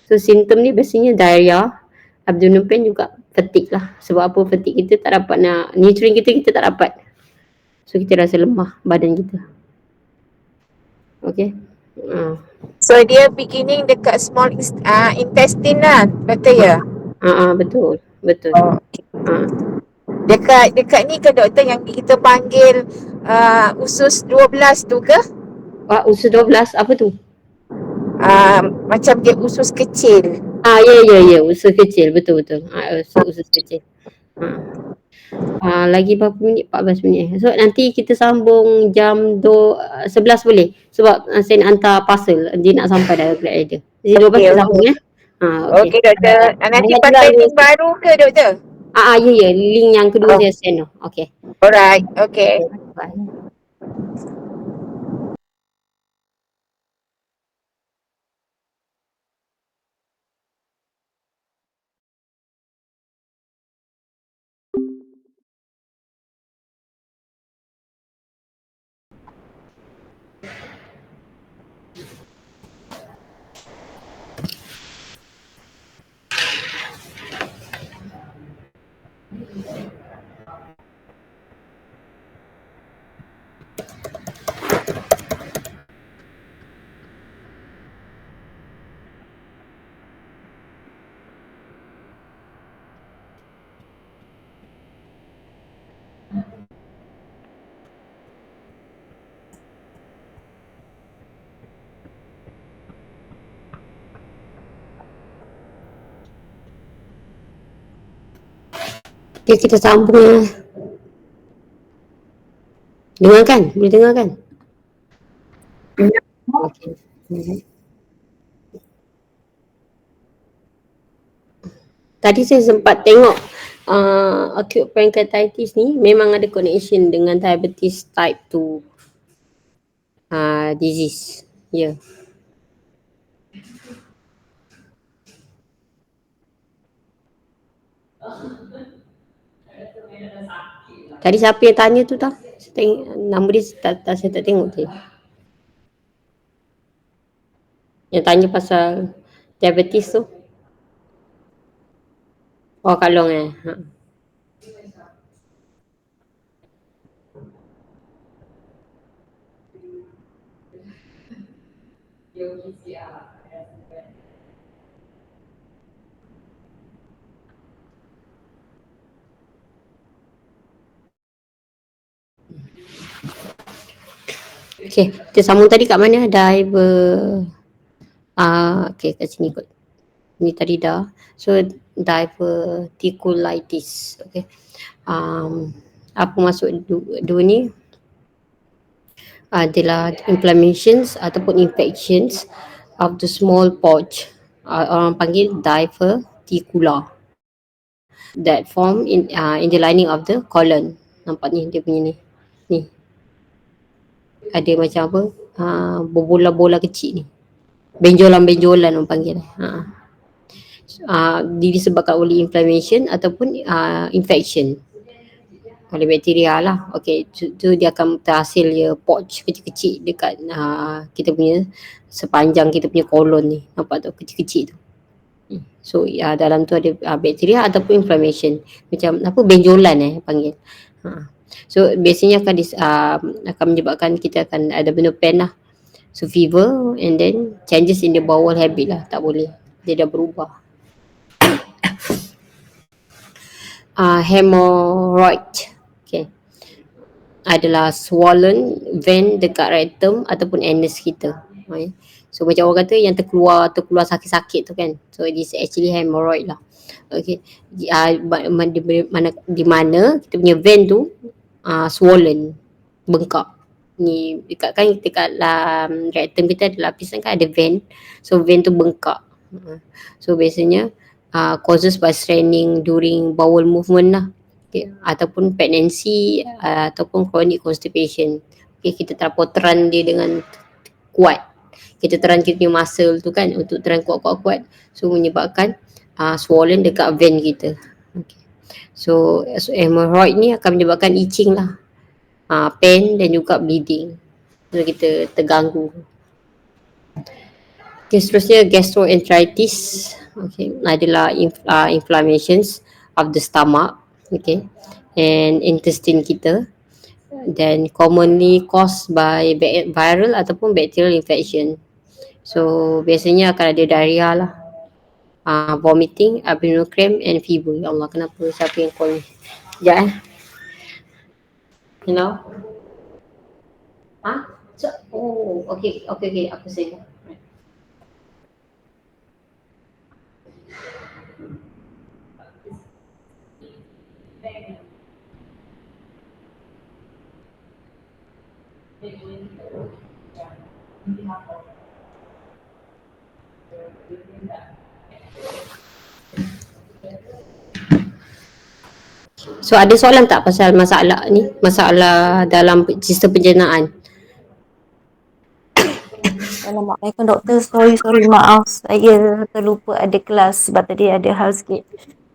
So simptom ni biasanya diarrhea, abdominal pain, juga fatigue lah. Sebab apa? Fatigue kita tak dapat nutrient kita tak dapat. So kita rasa lemah badan kita. Okay. So dia beginning dekat small intestine lah, betul ya? Betul. Dekat ni ke doktor yang kita panggil usus 12 tu ke? Usus 12 apa tu? Macam dia usus kecil. Ya, usus kecil, betul. Usus kecil. Lagi berapa minit? 14 minit. So nanti kita sambung jam 11 boleh? Sebab saya nak hantar parcel, dia nak sampai dah Glad. Jadi 12 kita sambung ya. Okey doktor. Nanti pakai link baru ke doktor? Ya, link yang kedua saya send. Okay. Alright, okay. Bye. Okay, kita sambung ya. Dengar kan? Boleh dengar kan? Okay. Tadi saya sempat tengok acute pancreatitis ni memang ada connection dengan diabetes type 2 disease. Ya. Yeah. Tadi siapa yang tanya tu tau? Saya tengok, nama dia saya tak tengok tadi. Yang tanya pasal diabetes tu. Oh, Kak Long eh. Okay, kita sambung tadi kat mana? Okay, kat sini kot. Ni tadi dah. So, diverticulitis. Okay. Apa maksud dua ni? Adalah inflammations ataupun infections of the small pouch. Orang panggil diverticular. That form in the lining of the colon. Nampak ni dia punya ni. Ni. Ada macam apa? Bola-bola kecil ni. Benjolan-benjolan orang panggil. Disebabkan oleh inflammation ataupun infection oleh bakteria lah. Okey, tu dia akan terhasil pouch kecil-kecil dekat kita punya sepanjang kita punya kolon ni. Nampak tu kecil-kecil tu. So dalam tu ada bakteria ataupun inflammation. Macam apa benjolan panggil. So biasanya akan menyebabkan kita akan ada benda pain lah. So fever and then changes in the bowel habit lah. Tak boleh. Dia dah berubah. Hemorrhoid. Okay. Adalah swollen vein dekat rectum ataupun anus kita. Okay. So macam orang kata yang terkeluar sakit-sakit tu kan. So it is actually hemorrhoid lah. Okay. Di mana kita punya vein tu swollen, bengkak. Ni dekat rectum kita ada lapisan kan ada vein. So vein tu bengkak. So biasanya causes by straining during bowel movement lah. Okay. Ataupun pregnancy ataupun chronic constipation. Okay, kita terlampau teran dia dengan kuat. Kita teran kita punya muscle tu kan untuk teran kuat-kuat. So menyebabkan swollen dekat vein kita. Okay. So hemorrhoid ni akan menyebabkan itching lah. Pain dan juga bleeding. So kita terganggu. Okay, seterusnya gastroenteritis. Okay, adalah inflammations of the stomach. Okay, and intestine kita. Then commonly caused by viral ataupun bacterial infection. So biasanya akan ada diarrhea lah. Vomiting, abdominal cramp and fever. Ya Allah, kenapa siapa yang call ni? Sekejap Hello? Okay, aku say. So ada soalan tak pasal masalah ni? Masalah dalam sistem pencernaan? Assalamualaikum doktor. Sorry maaf. Saya terlupa ada kelas sebab tadi ada hal sikit.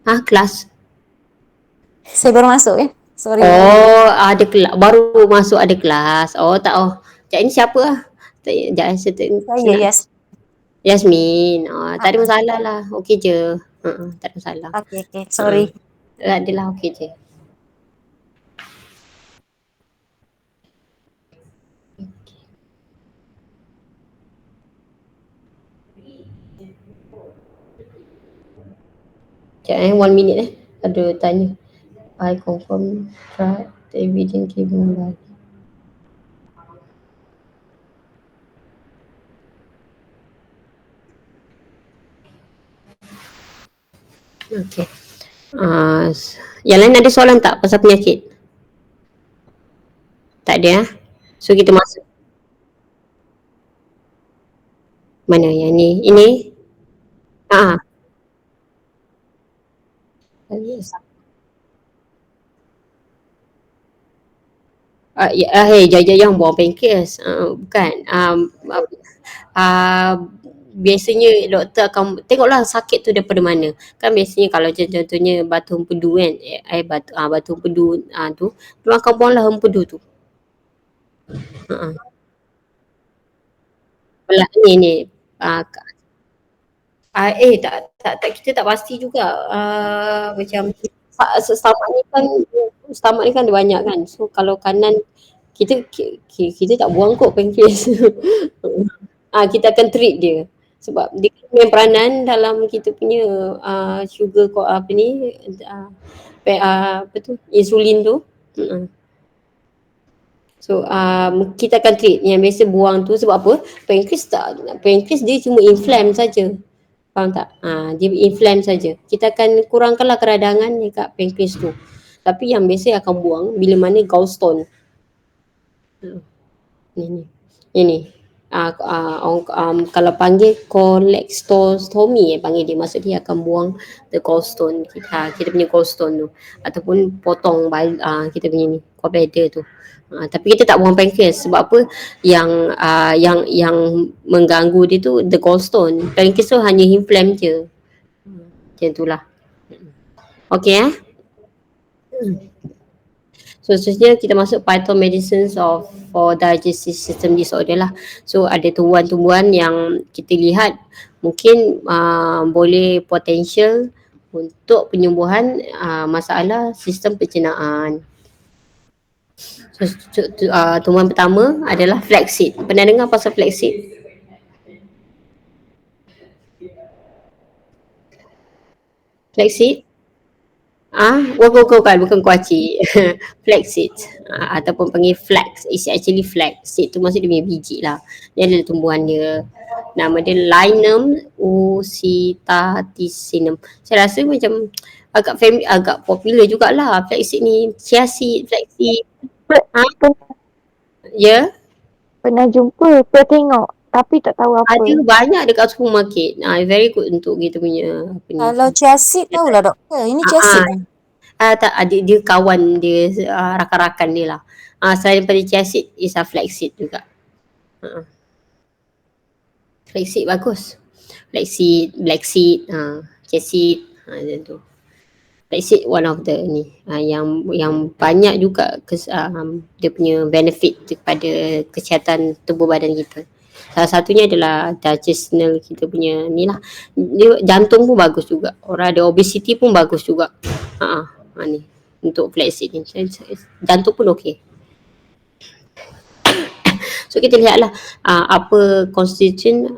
Kelas? Saya baru masuk Sorry. Ada kelas. Baru masuk ada kelas. Cak ni siapa lah? Saya Yasmin. Tak ada masalah lah. Okey je. Tak ada masalah. Okay. Sorry. Adalah okey je. Sekejap 1 minute Ada tanya. I confirm tried the evidence given by. Okay. Yang lain ada soalan tak pasal penyakit? Tak ada. So kita masuk mana yang ni? Ini? Ah, yes. Jangan buang pankreas. Bukan. Uh, Biasanya doktor akan tengoklah sakit tu daripada mana. Kan biasanya kalau contohnya batu empedu kan, batu empedu tu, dia akan buanglah empedu tu. Uh, ni uh, tak kita tak pasti juga. Macam stomach ni kan ada banyak kan. So kalau kanan kita tak buang kot pankreas. Kita akan treat dia sebab dia main peranan dalam kita punya sugar apa ni apa tu insulin tu. So kita akan treat yang biasa buang tu sebab apa? Pankreas dia cuma inflame saja. Faham tak? Dia inflame saja. Kita akan kurangkanlah keradangan dekat pankreas tu. Tapi yang biasa akan buang bila mana gallstone. Ini. Kalau panggil colectostomy panggil dia, maksud dia akan buang the gallstone kita punya gallstone tu ataupun potong kita punya ni gallbladder tu. Tapi kita tak buang pankreas sebab apa? Yang mengganggu dia tu the gallstone. Pankreas tu hanya inflame je. Macam itulah. Okay So seterusnya kita masuk phytomedicines for digestive system disorder lah. So ada tumbuhan-tumbuhan yang kita lihat mungkin boleh potensial untuk penyembuhan masalah sistem pencernaan. So tumbuhan pertama adalah flaxseed. Pernah dengar pasal flaxseed? Flaxseed? Bukan kuaci. Flaxseed ataupun panggil flax. It's actually flax. Seed tu maksud dia punya biji lah. Dia ada tumbuhan dia. Nama dia Linum usitatissinum. Saya rasa macam agak popular jugalah flaxseed ni. Chia seed, flaxseed. Ya? Pernah jumpa, pernah tengok tapi tak tahu apa. Ada banyak dekat supermarket. Very good untuk kita punya apa ni. Kalau chia seed tahulah doktor. Ini chia seed kan? Tak, dia kawan dia, rakan-rakan dia lah. Selain daripada chia seed, is flaxseed juga. Flaxseed bagus. Flaxseed, black seed, chia seed, macam tu. Flaxseed one of the ni yang banyak juga dia punya benefit kepada kesihatan tubuh badan kita. Salah satunya adalah digestional kita punya ni lah. Dia jantung pun bagus juga. Orang ada obesity pun bagus juga. Ni untuk flaxseed ni. Jantung pun okey. So kita lihatlah apa constituent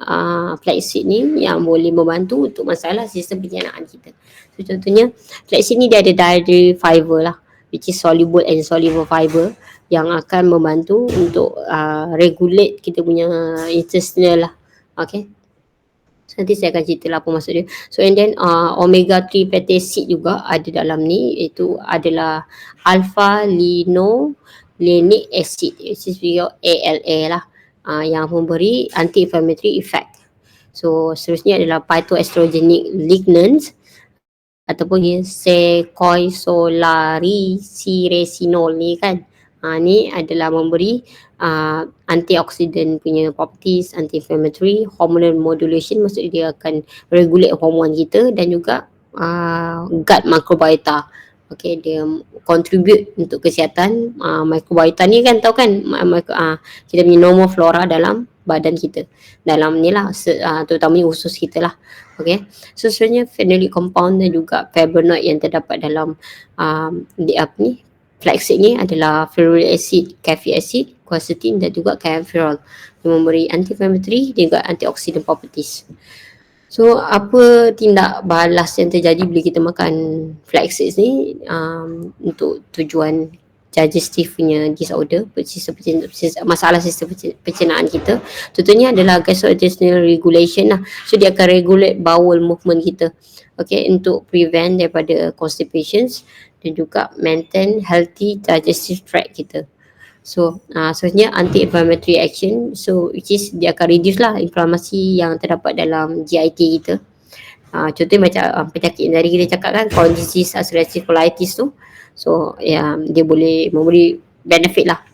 flaxseed ni yang boleh membantu untuk masalah sistem pencernaan kita. So contohnya flaxseed ni dia ada dietary fiber lah, which is soluble and insoluble fiber yang akan membantu untuk regulate kita punya intestinal lah. Okay. So, nanti saya akan cerita lah apa maksud dia. So and then omega 3 fatty acid juga ada dalam ni, itu adalah alpha linolenic acid, which is ALA lah, yang memberi anti-inflammatory effect. So seterusnya adalah phytoestrogenic lignans ataupun sequoisolariceresinol ni kan. Ni adalah memberi antioksidan punya properties, anti-inflammatory, hormonal modulation, maksud dia akan regulate hormon kita dan juga gut microbiota. Okay, dia contribute untuk kesihatan microbiota ni kan, tahu kan kita punya normal flora dalam badan kita, dalam ni lah terutamanya usus kita lah. Okay, so sebenarnya phenolic compound dan juga flavonoid yang terdapat dalam flaxseed ni adalah ferulic acid, caffeic acid, quercetin dan juga kaempferol yang memberi anti-inflammatory dan juga antioksidan properties. So apa tindak balas yang terjadi bila kita makan flaxseed ni untuk tujuan digestive punya disorder, masalah sistem pencernaan kita. Contohnya adalah gastrointestinal regulation lah. So dia akan regulate bowel movement kita. Okay, untuk prevent daripada constipations dan juga maintain healthy digestive tract kita. So sebenarnya anti-inflammatory action, so which is dia akan reduce lah inflamasi yang terdapat dalam GIT kita. Contohnya macam penyakit yang tadi kita cakap kan, Crohn's disease, ulcerative colitis tu. So dia boleh memberi benefit lah.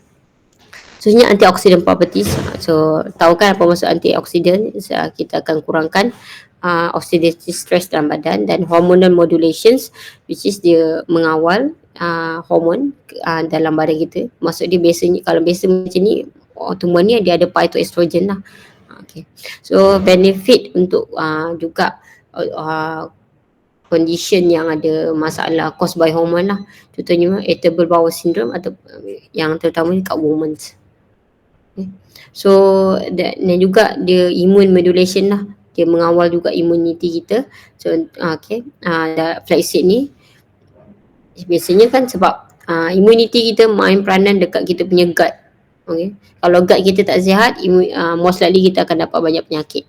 Sebenarnya antioxidant properties. So tahu kan apa maksud antioxidant? Kita akan kurangkan oxidative stress dalam badan, dan hormonal modulations, which is dia mengawal hormon dalam badan kita. Maksud dia biasanya kalau biasa macam ni tumbuhan ni dia ada phytoestrogen lah. Okay. So benefit untuk juga condition yang ada masalah caused by hormone lah. Contohnya irritable bowel syndrome atau yang terutama dekat women. Okay. So dan juga dia immune modulation lah. Dia mengawal juga immunity kita. So flaxseed ni biasanya kan sebab immunity kita main peranan dekat kita punya gut. Okay. Kalau gut kita tak sihat, most likely kita akan dapat banyak penyakit.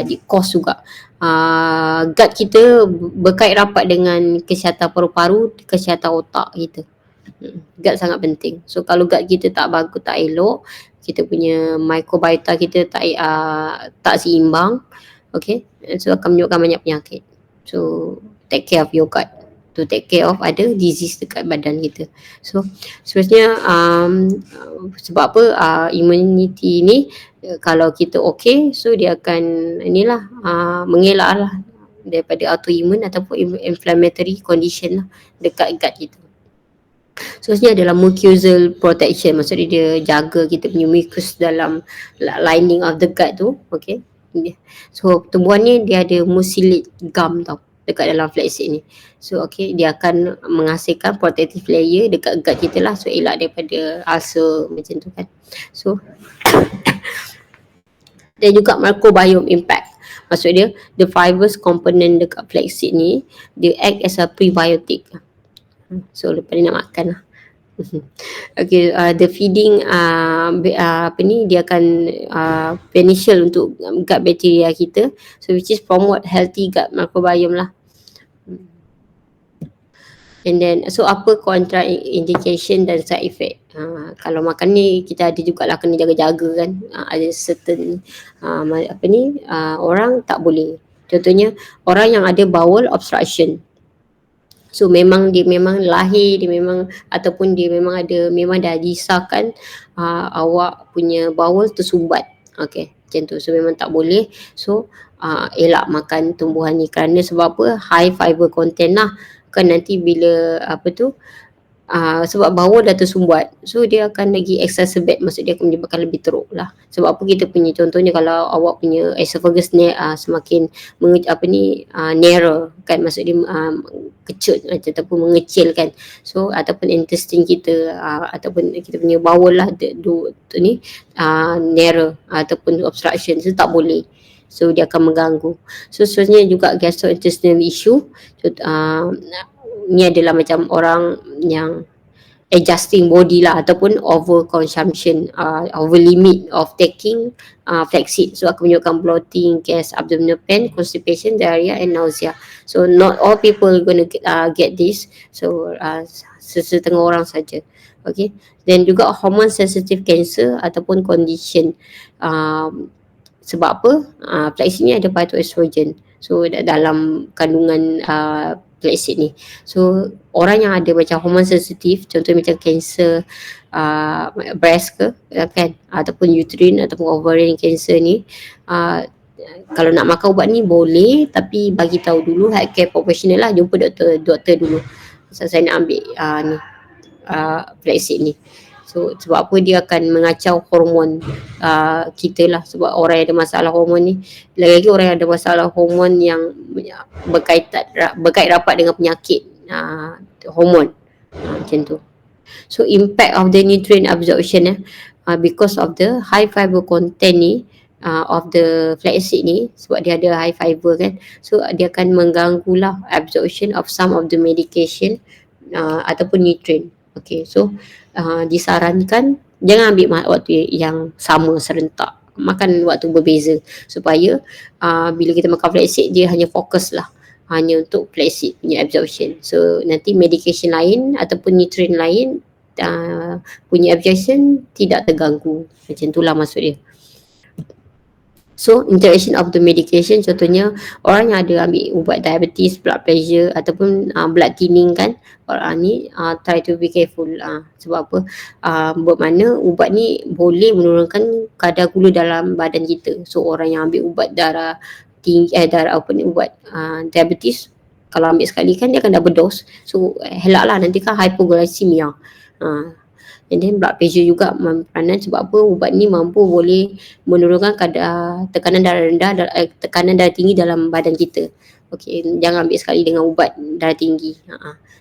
Di cause juga gut kita berkait rapat dengan kesihatan paru-paru, kesihatan otak kita. Gut sangat penting. So kalau gut kita tak bagus, tak elok, kita punya microbiota kita tak seimbang, okay, so akan menyebabkan banyak penyakit. So take care of your gut to take care of ada disease dekat badan kita. So sebenarnya sebab apa immunity ni kalau kita okay, so dia akan inilah mengelak lah daripada autoimmune ataupun inflammatory condition lah dekat gut kita. So sebenarnya adalah mucosal protection, maksudnya dia jaga kita punya mucus dalam lining of the gut tu, okay. So tumbuhan ni dia ada mucilate gum tau dekat dalam flaxseed ni. So okay, dia akan menghasilkan protective layer dekat gut kita lah, so elak daripada ulcer macam tu kan. So dan juga microbiome impact. Maksud dia the fibrous component dekat flaxseed ni dia act as a prebiotic. So lepas ni nak makan lah. Okay, the feeding dia akan beneficial untuk gut bacteria kita, so which is promote healthy gut microbiome lah. And then so apa contraindication dan side effect? Kalau makan ni kita ada jugalah kena jaga-jaga kan. Ada certain orang tak boleh. Contohnya orang yang ada bowel obstruction. So memang lahir dia memang ataupun dia memang dah disahkan awak punya bowel tersumbat. Okay, macam tu. So memang tak boleh. So elak makan tumbuhan ni kerana sebab apa? High fiber content lah. Kan nanti bila sebab bawah dah tersumbat, so dia akan lagi exacerbate, maksud dia akan menyebabkan lebih teruk lah. Sebab apa kita punya contohnya kalau awak punya esophagus semakin narrow kan, maksud dia kecut ataupun mengecil kan. So ataupun intestine kita ataupun kita punya bowel lah narrow ataupun obstruction, so tak boleh. So dia akan mengganggu. So sebenarnya juga gastrointestinal issue. So ni adalah macam orang yang adjusting body lah ataupun over consumption, over limit of taking flaxseed. So akan menyebabkan bloating, gas, abdominal pain, constipation, diarrhea and nausea. So not all people gonna get this. So setengah orang saja. Okay. Dan juga hormone sensitive cancer ataupun condition. Sebab apa? Flaxseed ni ada phytoestrogen. So dalam kandungan flaxseed ni. So orang yang ada macam hormone sensitif, contohnya macam cancer breast ke kan, ataupun uterine ataupun ovarian cancer ni, kalau nak makan ubat ni boleh, tapi bagi tahu dulu healthcare professional lah, jumpa doktor dulu. So saya nak ambil flaxseed ni. So sebab apa dia akan mengacau hormon kita lah, sebab orang yang ada masalah hormon ni, lagi-lagi orang yang ada masalah hormon yang berkait rapat dengan penyakit hormon macam tu. So impact of the nutrient absorption because of the high fiber content ni of the flaxseed ni, sebab dia ada high fiber kan, so dia akan mengganggu lah absorption of some of the medication ataupun nutrient. Okay, so disarankan jangan ambil waktu yang sama serentak. Makan waktu berbeza supaya bila kita makan flaxseed dia hanya fokus lah hanya untuk flaxseed punya absorption. So nanti medication lain ataupun nutrient lain punya absorption tidak terganggu. Macam itulah maksud dia. So interaction of the medication, contohnya orang yang ada ambil ubat diabetes, blood pressure ataupun blood thinning kan, orang ni try to be careful sebab apa, bermakna ubat ni boleh menurunkan kadar gula dalam badan kita. So orang yang ambil ubat darah tinggi, darah apa ni, ubat diabetes, kalau ambil sekali kan dia akan double dose. So elaklah nanti kan hypoglycemia. And then blood pressure juga peranan sebab apa, ubat ni boleh menurunkan kadar tekanan darah rendah, tekanan darah tinggi dalam badan kita. Okay, jangan ambil sekali dengan ubat darah tinggi.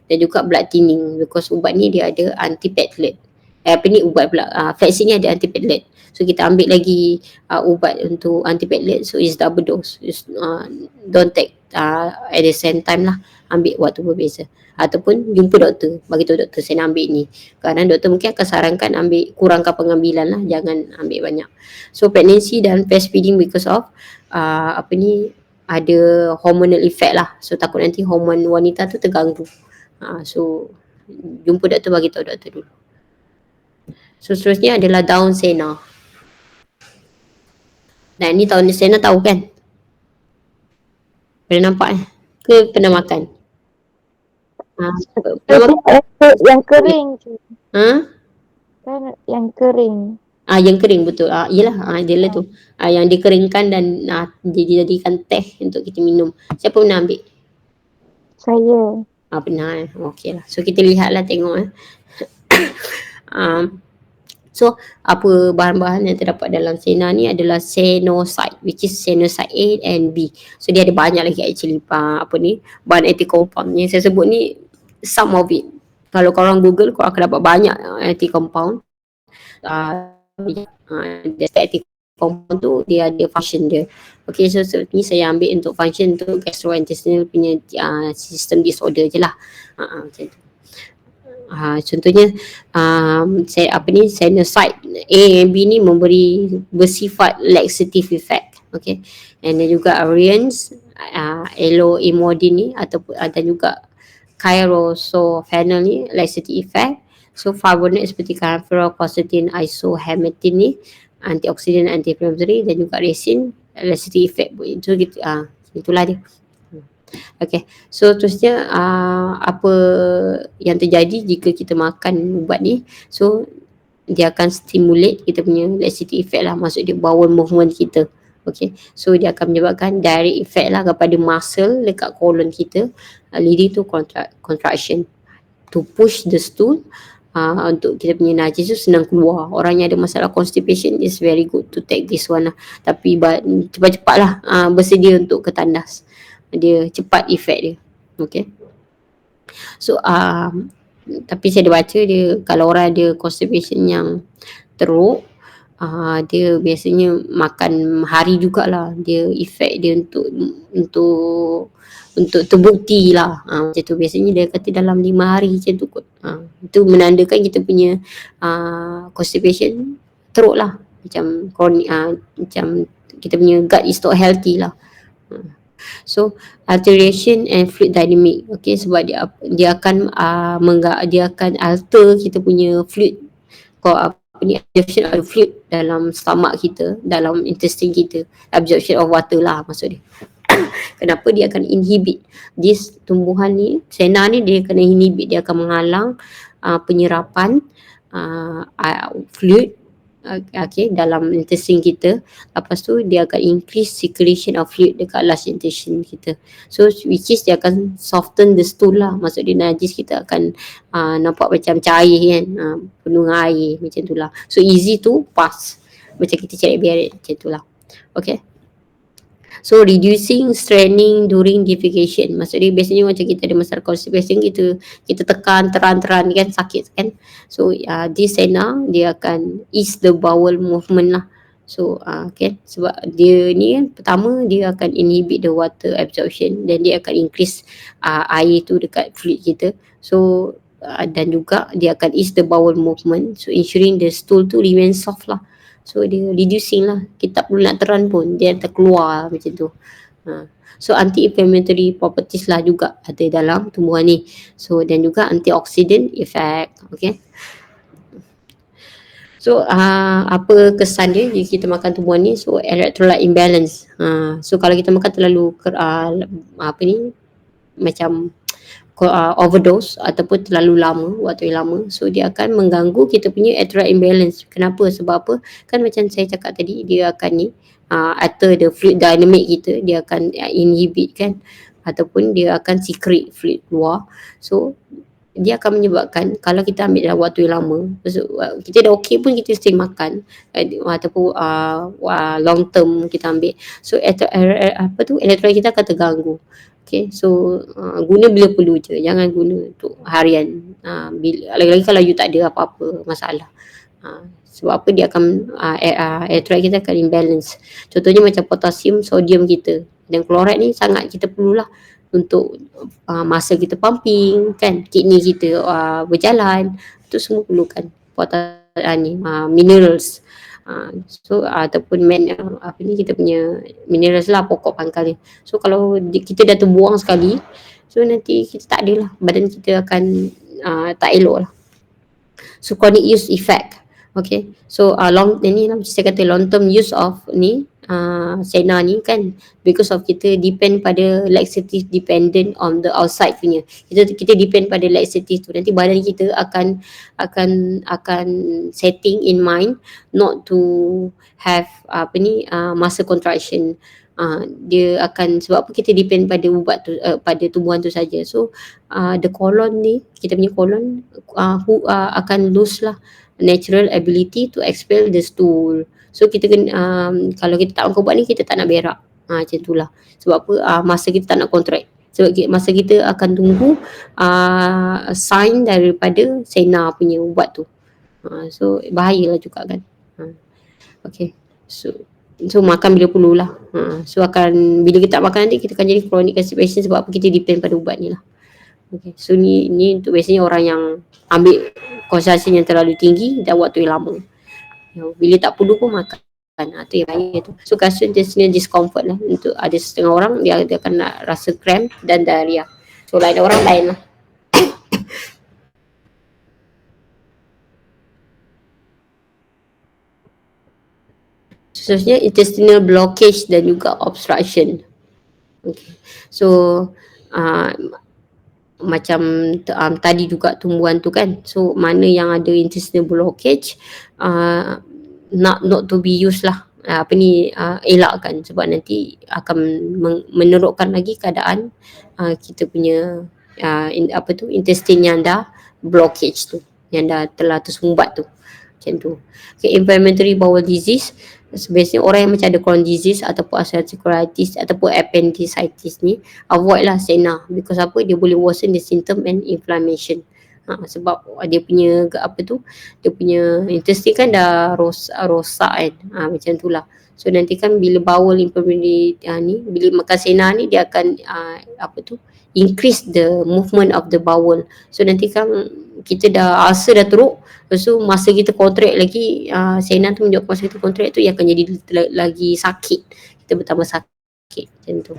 Dan juga blood thinning, because ubat ni dia ada antiplatelet. Ubat pula flaxseed ni ada antiplatelet. So kita ambil lagi ubat untuk antiplatelet, so it's double dose. Don't take at the same time lah, ambil waktu berbeza. Ataupun jumpa doktor, bagi tahu doktor saya nak ambil ni. Kadang doktor mungkin akan sarankan kurangkan pengambilan lah, jangan ambil banyak. So pregnancy dan breastfeeding because of ada hormonal effect lah. So takut nanti hormon wanita tu terganggu. So jumpa doktor, bagi tahu doktor dulu. So seterusnya adalah Down Sena. Dan ni Down Sena tahu kan? Pernah nampak ke pernah makan? Yang kering tu. Kan yang kering. Yang kering betul. Yelah, dia lah tu. Yang dikeringkan dan dijadikan teh untuk kita minum. Siapa pernah ambil? Saya. Pernah okey lah. So kita lihat lah, tengok So apa bahan-bahan yang terdapat dalam sena ni adalah senoside, which is senoside A and B. So dia ada banyak lagi actually bahan active compound yang saya sebut ni, some of it. Kalau korang Google, korang akan dapat banyak active compound. Active compound tu dia ada function dia. Okay, so ni saya ambil untuk function untuk gastrointestinal punya system disorder je lah. Macam tu. Contohnya senoside A and B ni bersifat laxative effect. Okay, and then juga Arians, Aloimodine ni ataupun dan juga Chirosophenol ni laxative effect. So flavonoid seperti camphorae, quercetin, isohematin ni antioksidan, anti-inflammatory, dan juga resin laxative effect. Itu itulah dia. Okay, so terusnya apa yang terjadi jika kita makan ubat ni? So dia akan stimulate kita punya laxative effect lah, maksud dia bowel movement kita. Okay, so dia akan menyebabkan direct effect lah kepada muscle dekat colon kita, leading to contraction to push the stool. Untuk kita punya najis tu senang keluar. Orang yang ada masalah constipation is very good to take this one lah. Tapi cepat-cepat lah bersedia untuk ke tandas. Dia cepat efek dia. Okay. So tapi saya ada baca dia, kalau orang ada constipation yang teruk, dia biasanya makan hari jugalah. Dia efek dia untuk terbukti lah. Macam tu biasanya dia kata dalam 5 hari macam tu kot. Itu menandakan kita punya constipation teruk lah. Macam macam kita punya gut is not healthy lah. So alteration and fluid dynamic. Okay, sebab dia akan alter kita punya fluid, absorption of fluid dalam stomach kita, dalam intestine kita, absorption of water lah maksud dia. Kenapa dia akan inhibit this tumbuhan ni, sena ni, dia kena inhibit, dia akan menghalang penyerapan fluid dalam intestine kita. Lepas tu dia akan increase circulation of fluid dekat large intestine kita. So which is dia akan soften the stool lah, maksud dia najis kita akan nampak macam cair kan, penuh dengan air macam tu lah. So easy to pass, macam kita cari biarit macam tu lah. Okay, so reducing straining during defecation, maksud dia biasanya macam kita ada masalah constipation, kita tekan teran-teran kan, sakit kan. So this sena dia akan ease the bowel movement lah. So okay, sebab dia ni kan, pertama dia akan inhibit the water absorption, dan dia akan increase air tu dekat fluid kita. So dan juga dia akan ease the bowel movement, so ensuring the stool tu remain soft lah. So dia reducing lah, kita tak perlu nak teran pun dia terkeluar macam tu. So anti-inflammatory properties lah juga ada dalam tumbuhan ni. So dan juga antioxidant effect. Okay. So apa kesan dia jika kita makan tumbuhan ni? So electrolyte imbalance. So kalau kita makan terlalu macam overdose ataupun terlalu lama, waktu yang lama, so dia akan mengganggu kita punya electrolyte imbalance. Kenapa? Sebab apa? Kan macam saya cakap tadi, dia akan ni alter the fluid dynamic kita, dia akan inhibit kan, ataupun dia akan secrete fluid keluar. So dia akan menyebabkan kalau kita ambil dalam waktu yang lama, so, kita dah okey pun kita still makan, ataupun long term kita ambil, so electrolyte kita akan terganggu. Okay, so guna bila perlu je, jangan guna untuk harian. Lagi-lagi kalau you tak ada apa-apa masalah. Sebab apa, dia akan electrolyte kita akan imbalance. Contohnya macam potasium, sodium kita dan klorat ni sangat kita perlulah untuk masa kita pumping kan, kidney kita berjalan, itu semua perlukan minerals. So ataupun kita punya minerals lah, pokok pangkal dia. So kalau kita dah terbuang sekali, so nanti kita tak ada lah, badan kita akan tak elok lah. So chronic use effect. Okay, so saya kata long term use of ni Sena ni kan, because of kita depend pada laxative dependent on the outside punya, kita depend pada laxative tu, nanti badan kita akan setting in mind not to have muscle contraction. Dia akan, sebab apa, kita depend pada ubat tu, pada tumbuhan tu saja. So the colon ni, kita punya colon akan lose lah natural ability to expel the stool. So kita kena kalau kita tak makan ubat ni, kita tak nak berak. Macam itulah. Sebab apa? Masa kita tak nak contract. Sebab masa kita akan tunggu sign daripada Sena punya ubat tu. So bahayalah juga kan. Okay. So makan bila perlulah. So akan, bila kita tak makan nanti, kita akan jadi chronic constipation sebab apa? Kita depend pada ubat ni lah. Okay. So ni untuk biasanya orang yang ambil konsentrasi yang terlalu tinggi dan waktu yang lama. Bila tak perlu pun makan. Itu yang bahaya tu. So gastrointestinal discomfort lah. Untuk ada setengah orang dia akan nak rasa cramp dan diarrhea. So lain orang lain lah. Seterusnya intestinal blockage dan juga obstruction. Okay. So macam tadi juga tumbuhan tu kan, so mana yang ada intestinal blockage, not to be used lah, elakkan, sebab nanti akan menerukkan lagi keadaan kita punya intestine yang dah blockage tu, yang dah telah tersumbat tu, macam tu. Okay, inflammatory bowel disease, biasanya orang yang macam ada Crohn disease ataupun ulcerative colitis ataupun appendicitis ni, avoid lah Sena, because apa, dia boleh worsen the symptom and inflammation. Sebab dia punya dia punya intestine kan dah rosak kan, macam tu lah. So nanti kan bila bowel inflammatory ni, bila makan Sena ni, dia akan increase the movement of the bowel. So nanti kan kita dah ulcer dah teruk, so masa kita contract lagi, Sena tu menjawab masa kita contract tu, yang akan jadi lagi sakit, kita bertambah sakit macam tu.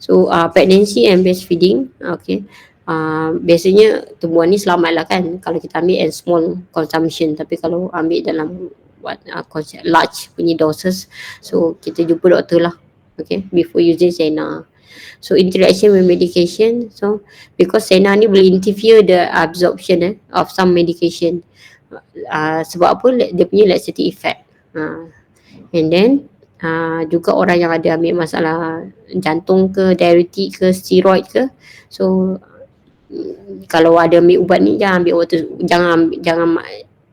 So pregnancy and breastfeeding, okay, biasanya tumbuhan ni selamat lah kan kalau kita ambil and small consumption, tapi kalau ambil dalam large punya doses, so kita jumpa doktor lah, okay, before using Sena. So interaction with medication, so because Sena ni boleh interfere the absorption of some medication, sebab apa, dia punya laxative effect. And then juga orang yang ada ambil masalah jantung ke, diuretik ke, steroid ke, so kalau ada ambil ubat ni, jangan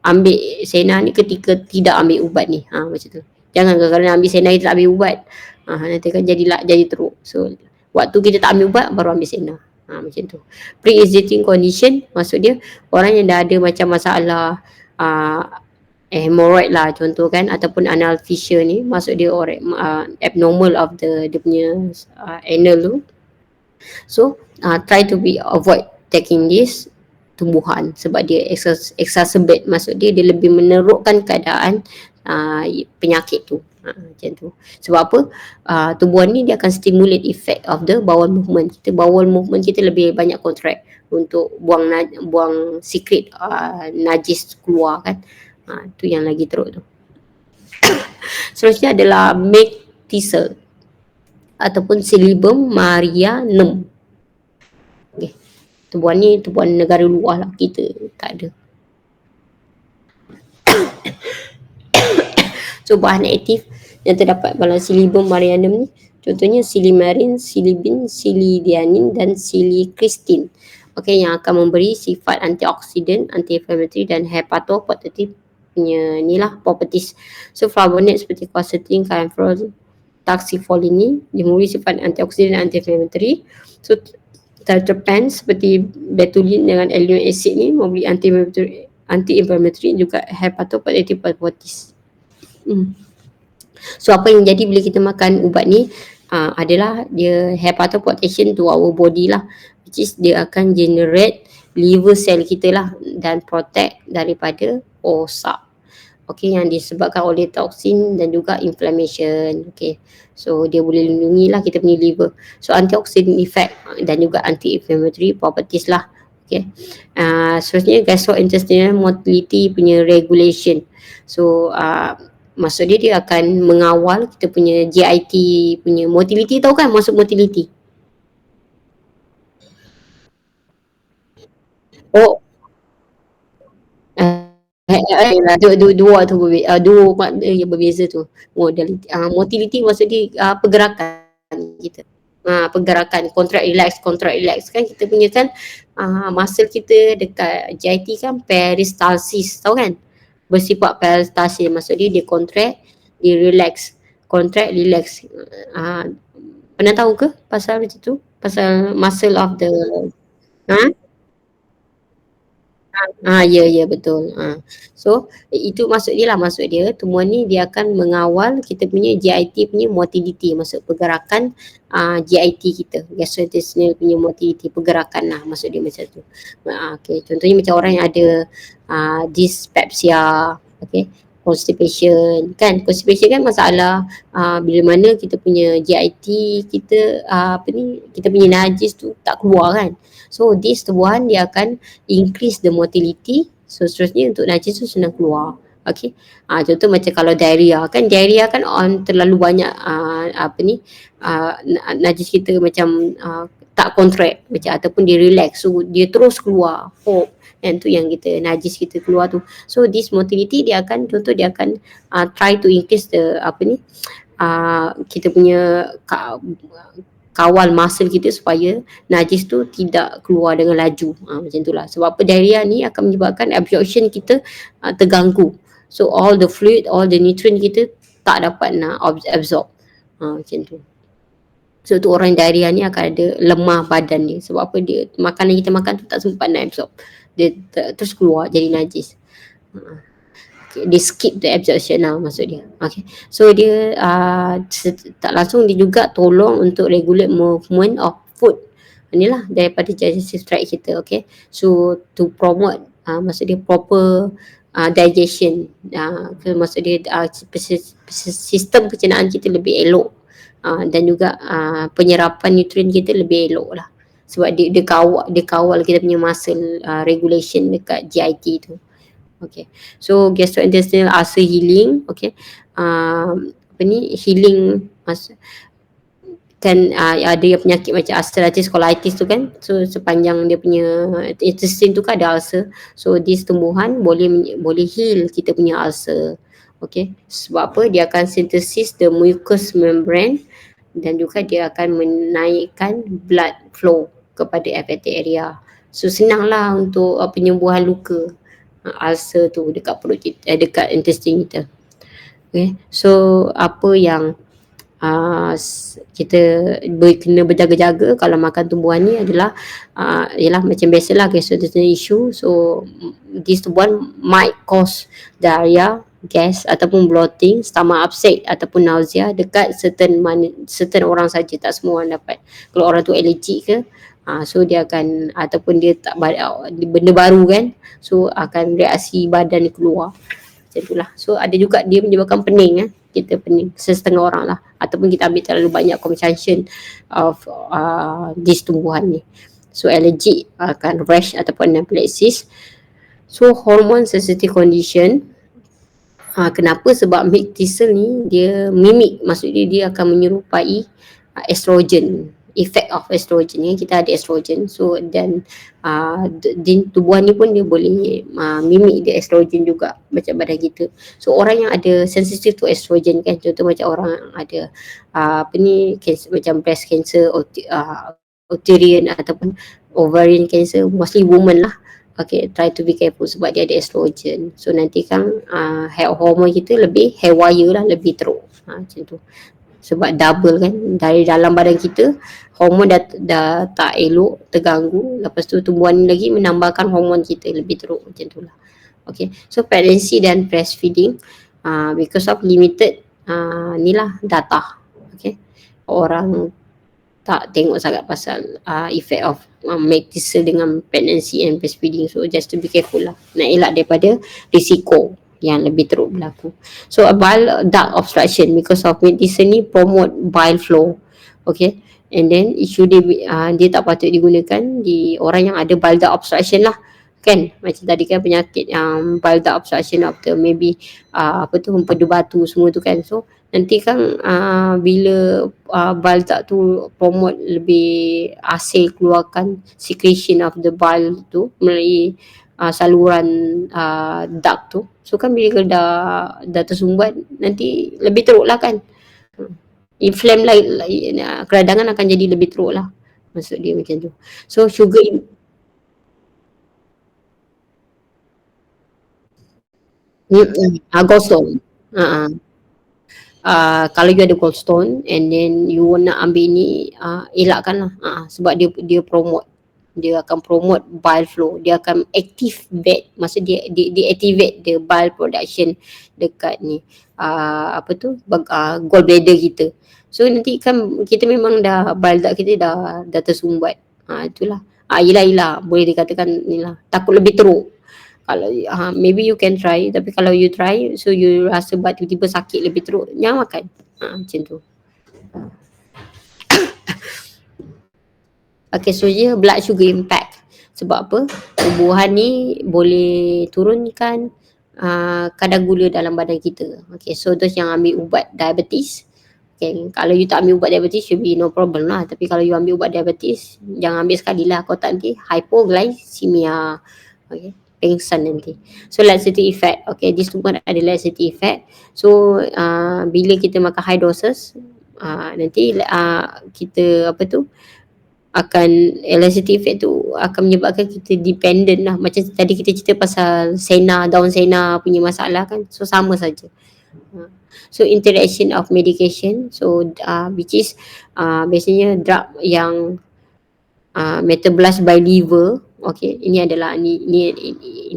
ambil Sena ni ketika tidak ambil ubat ni, macam tu. Jangan kerana ambil Sena kita tak ambil ubat, nanti kan jadi teruk. So waktu kita tak ambil ubat baru ambil Sena, macam tu. Pre-existing condition, maksud dia orang yang dah ada macam masalah hemorrhoid lah contoh kan, ataupun anal fissure ni, maksud dia orang abnormal of dia punya anal tu. So try to avoid taking this tumbuhan sebab dia exacerbate, maksud dia lebih menerukkan keadaan penyakit tu. Macam tu. Sebab apa? Tumbuhan ni dia akan stimulate effect of the bowel movement. Bowel movement kita lebih banyak contract untuk buang secret najis keluar kan. Tu yang lagi teruk tu. Seterusnya adalah Mactizel ataupun Silybum marianum. Okay. Tumbuhan ni tumbuhan negara luar lah, kita tak ada. So bahan aktif yang terdapat dalam Silybum marianum ni contohnya silimarin, silibin, silidianin dan silicristin. Okey, yang akan memberi sifat antioksidan, anti-inflammatory dan hepatoprotective punya inilah properties. So flavonoid seperti quercetin, kaempferol, taxifolini dia memberi sifat antioksidan dan anti-inflammatory. So terpenes seperti betulin dengan aluminium acid ni memberi anti-inflammatory juga hepatoprotective properties. So apa yang jadi bila kita makan ubat ni adalah dia hepatoprotection to our body lah, which is dia akan generate liver cell kita lah dan protect daripada osak. Okay, yang disebabkan oleh toksin dan juga inflammation. Okay, so dia boleh lindungi lah kita punya liver. So antioxidant effect dan juga anti-inflammatory properties lah. Okay, seterusnya gastrointestinal motility punya regulation. So maksud dia akan mengawal kita punya GIT punya motility. Tahu kan maksud motility? Oh, dua tu berbeza, dua makna yang berbeza tu. Motility maksud dia pergerakan kita. Pergerakan contract relax kan kita punya kan muscle kita dekat GIT kan peristalsis, tahu kan? Bersifat peristalsis, maksud dia contract, dia relax, contract, relax. Pernah tahu ke pasal macam tu? Pasal muscle of the ya betul. So itu maksud dia lah, maksud dia tumbuhan ni dia akan mengawal kita punya GIT punya motility, maksud pergerakan GIT kita, gastrointestinal punya motility, pergerakan lah maksud dia macam tu. Okay, contohnya macam orang yang ada dyspepsia, okay, constipation kan masalah bila mana kita punya GIT kita kita punya najis tu tak keluar kan. So this tumbuhan dia akan increase the motility, so seterusnya untuk najis tu senang keluar. Okay, contoh macam kalau diarrhea kan terlalu banyak najis kita macam tak contract macam ataupun dia relax, so dia terus keluar and tu yang kita najis kita keluar tu. So this motility dia akan try to increase the kita punya kawal muscle kita supaya najis tu tidak keluar dengan laju. Macam itulah. Sebab apa diarrhea ni akan menyebabkan absorption kita terganggu. So all the fluid, all the nutrient kita tak dapat nak absorb. Macam tu. So tu orang diarrhea ni akan ada lemah badan dia. Sebab apa? Dia makanan kita makan tu tak sempat nak absorb. Dia terus keluar jadi najis. Dia skip the absorption lah maksud dia. Okay. So dia tak langsung dia juga tolong untuk regulate movement of food. Inilah daripada digestive tract kita. Okay. So to promote maksud dia proper digestion. Maksud dia sistem pencernaan kita lebih elok. Dan juga penyerapan nutrien kita lebih elok lah. Sebab dia kawal kita punya muscle regulation dekat GIT tu. Okay, so gastrointestinal ulcer healing, okay, healing kan ada yang penyakit macam ulcerative colitis tu kan, so sepanjang dia punya intestine tu kan ada ulcer, so this tumbuhan boleh heal kita punya ulcer. Okay, sebab apa? Dia akan synthesis the mucous membrane dan juga dia akan menaikkan blood flow kepada affected area. So senanglah untuk penyembuhan luka ulcer tu dekat perut kita, dekat intestine kita. Okay, so apa yang kita kena berjaga-jaga kalau makan tumbuhan ni adalah ialah macam biasalah gastrointestinal issue. So this tumbuhan might cause diarrhea, gas ataupun bloating, stomach upset ataupun nausea dekat certain orang saja, tak semua orang dapat. Kalau orang tu allergic ke, so dia akan, ataupun dia tak benda baru kan, so akan reaksi badan dia keluar. Macam itulah. So ada juga dia menyebabkan pening, kita pening setengah orang lah, ataupun kita ambil terlalu banyak consumption of these tumbuhan ni. So allergic akan rash ataupun anaphylaxis. So hormone sensitive condition, kenapa? Sebab milk thistle ni dia mimik, maksudnya dia akan menyerupai estrogen, effect of estrogen ni. Kita ada estrogen, so dan tumbuhan ni pun dia boleh mimik dia estrogen juga macam badan kita. So orang yang ada sensitive to estrogen kan, contoh macam orang yang ada cancer, macam breast cancer, ovarian ataupun ovarian cancer, mostly woman lah. Okay, try to be careful sebab dia ada estrogen. So nanti kan hormon kita lebih haywire lah, lebih teruk. Macam tu. Sebab double kan, dari dalam badan kita hormon dah tak elok, terganggu. Lepas tu tumbuhan ni lagi menambahkan hormon kita lebih teruk, macam tu lah. Okay, so pregnancy dan breastfeeding, because of limited ni lah data. Okay, orang tak tengok sangat pasal effect of milk thistle dengan pregnancy and breastfeeding. So just to be careful lah, nak elak daripada risiko yang lebih teruk berlaku. So bile duct obstruction, because of milk thistle ni promote bile flow. Okay, and then it should be, dia tak patut digunakan di orang yang ada bile duct obstruction lah kan. Macam tadi kan penyakit yang bile duct obstruction of the maybe empedu batu semua tu kan. So nanti kan bila bile duct tu promote lebih hasil keluarkan secretion of the bile tu melalui saluran duct tu. So kan bila dah tersumbat, nanti lebih teruk lah kan. Inflame lah, keradangan akan jadi lebih teruk lah. Maksud dia macam tu. So sugar gallstone. Kalau you ada gallstone and then you nak ambil ni, elakkan lah. Sebab dia promote, dia akan promote bile flow, dia akan activate, maksud dia activate the bile production dekat ni gallbladder kita. So nanti kan kita memang dah bile duct kita dah tersumbat. Itulah. Yelah boleh dikatakan ni lah, takut lebih teruk. Kalau maybe you can try, tapi kalau you try so you rasa tiba-tiba sakit lebih teruk, jangan makan. Macam tu. Okay, so dia blood sugar impact. Sebab apa? Tumbuhan ni boleh turunkan kadar gula dalam badan kita. Okay, so those yang ambil ubat diabetes, okay, kalau you tak ambil ubat diabetes should be no problem lah. Tapi kalau you ambil ubat diabetes, jangan ambil sekali lah, kau tak nanti hypoglycemia. Okay, pengsan nanti. So laxative effect, okay, this tumbuhan ada laxative effect. So bila kita makan high doses, nanti kita akan laxative effect tu akan menyebabkan kita dependent lah. Macam tadi kita cerita pasal daun sena punya masalah kan, so sama saja. So interaction of medication, so which is biasanya drug yang metabolized by liver. Okay, ini adalah ini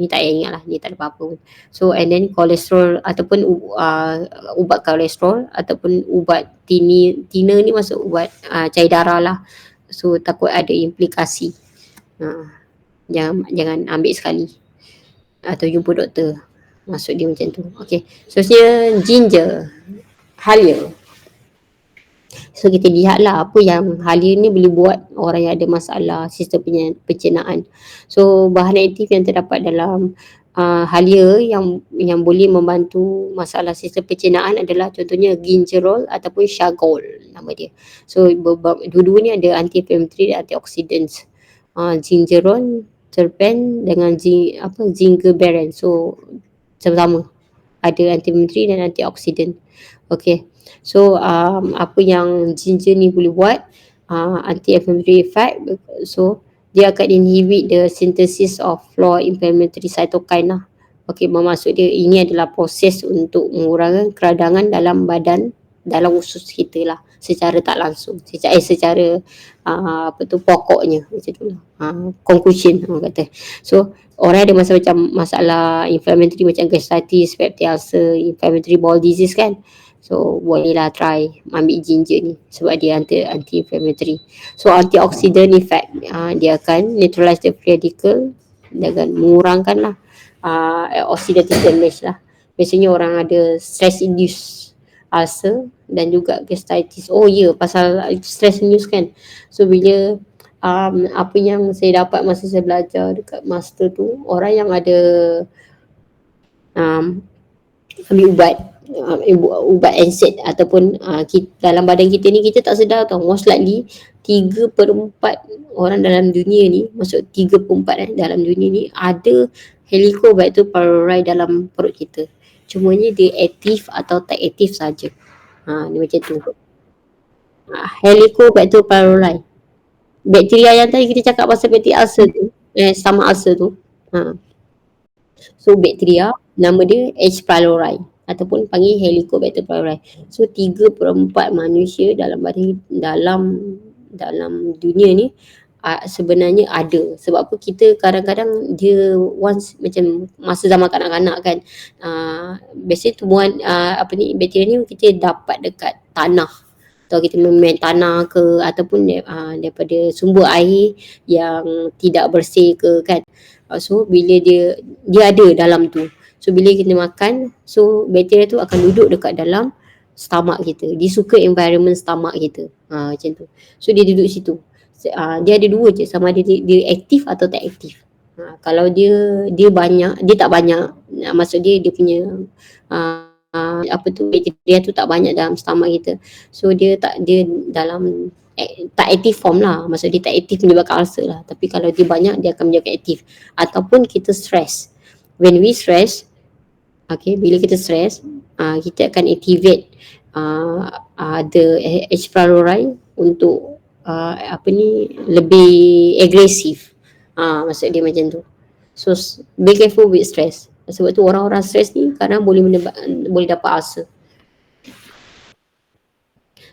tak payah ingat lah, ni tak ada apa-apa pun. So and then kolesterol ataupun ubat kolesterol ataupun ubat tina ni masuk ubat cair darah lah. So takut ada implikasi. Jangan ambil sekali atau jumpa doktor. Maksud dia macam tu. Okay, seterusnya ginger, halia. So kita lihatlah apa yang halia ni boleh buat orang yang ada masalah sistem pencernaan. So bahan aktif yang terdapat dalam halia yang boleh membantu masalah sistem pencernaan adalah contohnya gingerol ataupun shagol nama dia. So dua-dua ni ada anti-inflammatory dan antioxidants. Gingerol, terpen dengan zingerberrin. So sama-sama ada anti-inflammatory dan antioxidant. Okay. So apa yang ginger ni boleh buat, anti-inflammatory effect. So dia akan inhibit the synthesis of pro-inflammatory cytokine lah. Okay, bermaksud dia ini adalah proses untuk mengurangkan keradangan dalam badan dalam usus kita lah secara tak langsung, secara pokoknya macam tu lah. Conclusion orang kata. So orang ada masalah inflammatory macam gastritis, fatty ulcer, inflammatory bowel disease kan. So bolehlah try ambil ginger ni sebab dia anti-inflammatory. So antioxidant effect, dia akan neutralize the free radical dengan mengurangkan lah oxidative damage lah. Biasanya orang ada stress induced ulcer dan juga gastritis. Oh ya, pasal stress induced kan. So bila apa yang saya dapat masa saya belajar dekat master tu, orang yang ada ambil ubat NSAID ataupun dalam badan kita ni, kita tak sedar tau, most likely 3/4 orang dalam dunia ni, maksud 3/4 dalam dunia ni ada Helicobacter pylori dalam perut kita. Cumanya dia aktif atau tak aktif saja. Ni macam tu. Helicobacter pylori, bakteria yang tadi kita cakap pasal fatty ulcer tu, stomach ulcer tu. So bakteria nama dia H. pylori ataupun panggil Helicobacter pylori. So 3/4 manusia dalam dunia ni sebenarnya ada. Sebab apa, kita kadang-kadang dia once macam masa zaman kanak-kanak kan, biasanya tumbuhan bakteria ni kita dapat dekat tanah, atau kita main tanah ke, ataupun daripada sumber air yang tidak bersih ke kan. So bila dia ada dalam tu, so bila kita makan, so bakteria tu akan duduk dekat dalam stomach kita. Dia suka environment stomach kita, macam tu. So dia duduk situ. Dia ada dua je, sama ada dia aktif atau tak aktif. Kalau dia banyak, dia tak banyak, maksud dia punya bakteria tu tak banyak dalam stomach kita. So dia dalam tak aktif form lah, maksud dia tak aktif menyebabkan ulcer lah. Tapi kalau dia banyak, dia akan menyebabkan aktif. Ataupun kita stress. When we stress, bila kita stress, kita akan activate the H. pylori untuk lebih agresif. Maksud dia macam tu. So be careful with stress. Sebab tu orang-orang stress ni kadang boleh dapat ulcer.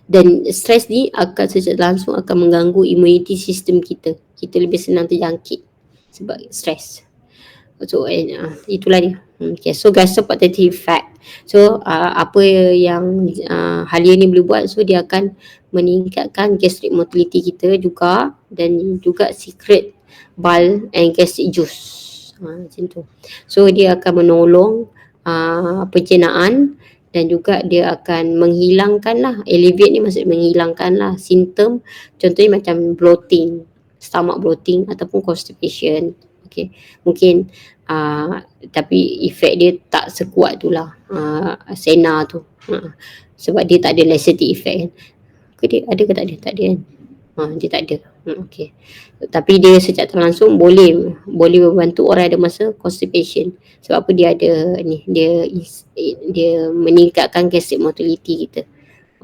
Dan stres ni akan secara langsung akan mengganggu immunity system kita. Kita lebih senang terjangkit sebab stres. So itulah dia. Okay, so gastroparesis effect. So apa yang Halia ni boleh buat, so dia akan meningkatkan gastric motility kita juga, dan juga secret bile and gastric juice. Macam tu. So dia akan menolong pencernaan, dan juga dia akan menghilangkan lah, alleviate ni maksud menghilangkan lah simptom, contohnya macam bloating, stomach bloating ataupun constipation. Okay, mungkin tapi efek dia tak sekuat tu lah Senna tu, sebab dia tak ada laxative effect kan. Dia ada ke tak ada? Tak ada kan. Dia tak ada. Okay. Tapi dia secara tak langsung boleh membantu orang ada masa constipation. Sebab apa, dia ada ni, dia meningkatkan gastric motility kita.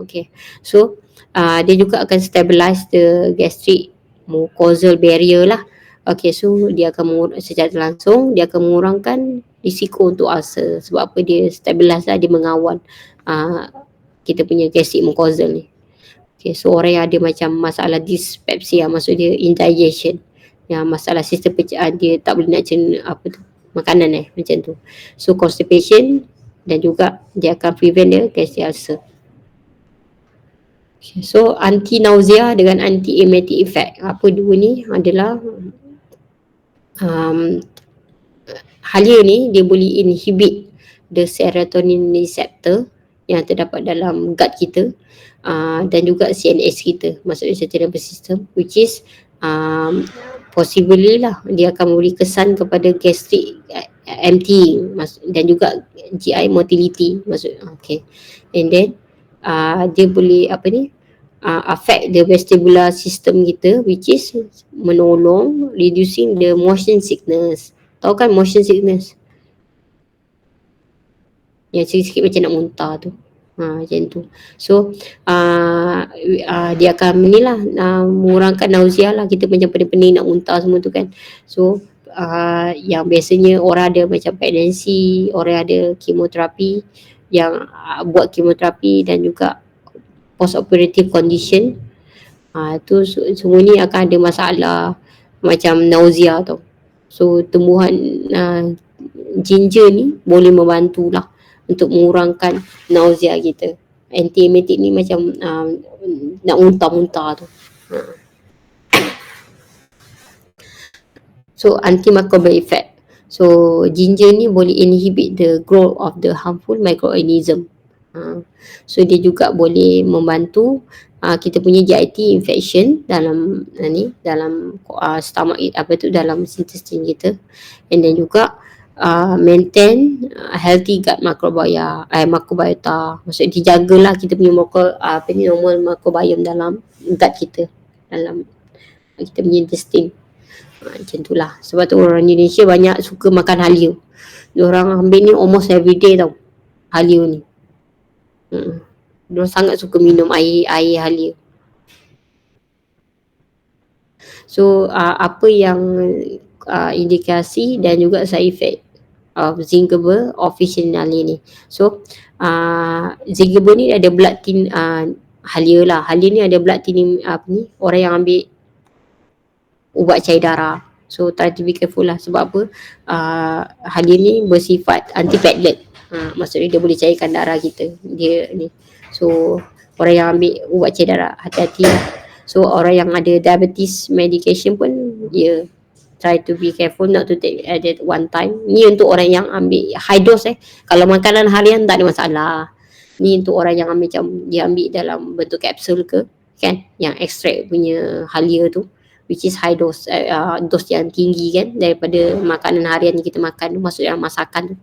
Okay. So dia juga akan stabilize the gastric mucosal barrier lah. Okay, so dia akan secara langsung dia akan mengurangkan risiko untuk ulcer. Sebab apa, dia stabilize lah, dia mengawal kita punya gastric mucosal ni. Okay, so orang yang ada macam masalah dyspepsia, maksud dia indigestion, yang masalah sistem pencernaan, dia tak boleh nak cerna makanan macam tu. So constipation, dan juga dia akan prevent dia gastric ulcer. Okay, so anti nausea dengan anti emetic effect, apa dua ni adalah Halia ni dia boleh inhibit the serotonin receptor yang terdapat dalam gut kita, dan juga CNS kita, maksudnya central nervous system, which is possibly lah dia akan memberi kesan kepada gastric emptying, dan juga GI motility, maksud okay. And then dia boleh affect the vestibular system kita, which is menolong reducing the motion sickness. Tahu kan motion sickness? Yang sikit-sikit macam nak muntah tu. Macam tu. So dia akan mengurangkan nausea lah. Kita macam pening-pening nak muntah semua tu kan. So yang biasanya orang ada macam pregnancy, orang ada kemoterapi, yang buat kemoterapi dan juga post operative condition, tu semua ni akan ada masalah macam nausea tau. So tumbuhan ginger ni boleh membantulah untuk mengurangkan nausea kita. Antiemetic ni macam nak muntah-muntah tu. So antimicrobial effect. So ginger ni boleh inhibit the growth of the harmful microorganism. So dia juga boleh membantu kita punya GIT infection dalam dalam stomach dalam intestine kita, and then juga maintain healthy gut microbiota. Maksud dijagalah kita punya normal microbiome dalam gut kita, dalam kita punya intestine. Macam tu lah. Sebab tu orang Indonesia banyak suka makan halia. Diorang ambil ni almost everyday tau, halia ni. Diorang sangat suka minum air halia. So apa yang indikasi dan juga side effect of Zingiber officinale ni. So Zingiber ni ada blood thin halia lah. Halia ni ada blood thinning orang yang ambil ubat cair darah. So try to be careful lah. Sebab apa? Halia ni bersifat antiplatelet. Maksudnya dia boleh cairkan darah kita. Dia ni. So orang yang ambil ubat cair darah, hati-hati lah. So orang yang ada diabetes medication pun try to be careful not to take at one time. Ni untuk orang yang ambil high dose. Kalau makanan harian tak ada masalah. Ni untuk orang yang ambil macam dia ambil dalam bentuk kapsul ke, kan, yang extract punya halia tu, which is high dose, dose yang tinggi kan daripada makanan harian yang kita makan tu, maksudnya masakan tu,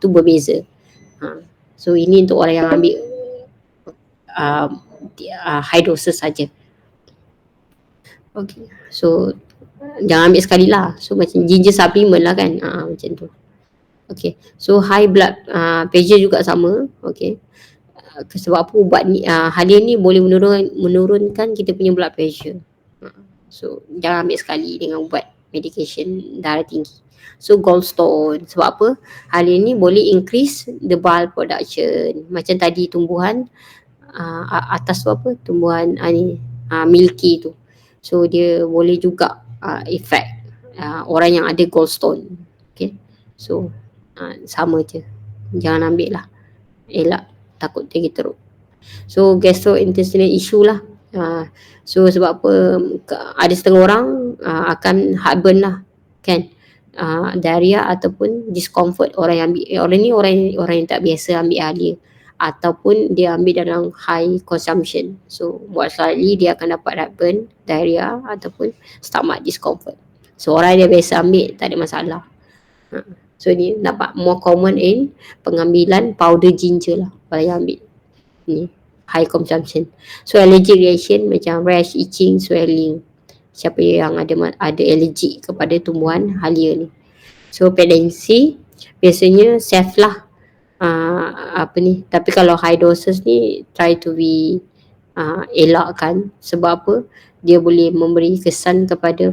tu berbeza. So ini untuk orang yang ambil high doses saja. Okay, so jangan ambil sekali lah. So macam ginger supplement lah kan, macam tu. Okay, so high blood pressure juga sama. Okay, sebab apa ubat ni, halia ni boleh menurunkan kita punya blood pressure. So jangan ambil sekali dengan ubat medication darah tinggi. So gallstone, sebab apa? Halia ni boleh increase the bile production. Macam tadi tumbuhan atas tu apa? Tumbuhan milky tu. So dia boleh juga effect orang yang ada gallstone. Okay, so sama je, jangan ambil lah, elak, takut dia teruk. So gastrointestinal issue lah. So sebab apa, ada setengah orang akan heartburn lah kan, diarrhea ataupun discomfort. Orang yang ambil orang yang tak biasa ambil halia, ataupun dia ambil dalam high consumption. So buat slightly dia akan dapat heartburn, diarrhea ataupun stomach discomfort. So orang dia biasa ambil tak ada masalah. So ni dapat more common in pengambilan powder ginger lah kalau yang ambil ni high consumption. So allergic reaction macam rash, itching, swelling. Siapa yang ada allergic kepada tumbuhan halia ni. So pregnancy biasanya safe lah. Tapi kalau high doses ni try to be elakkan. Sebab apa? Dia boleh memberi kesan kepada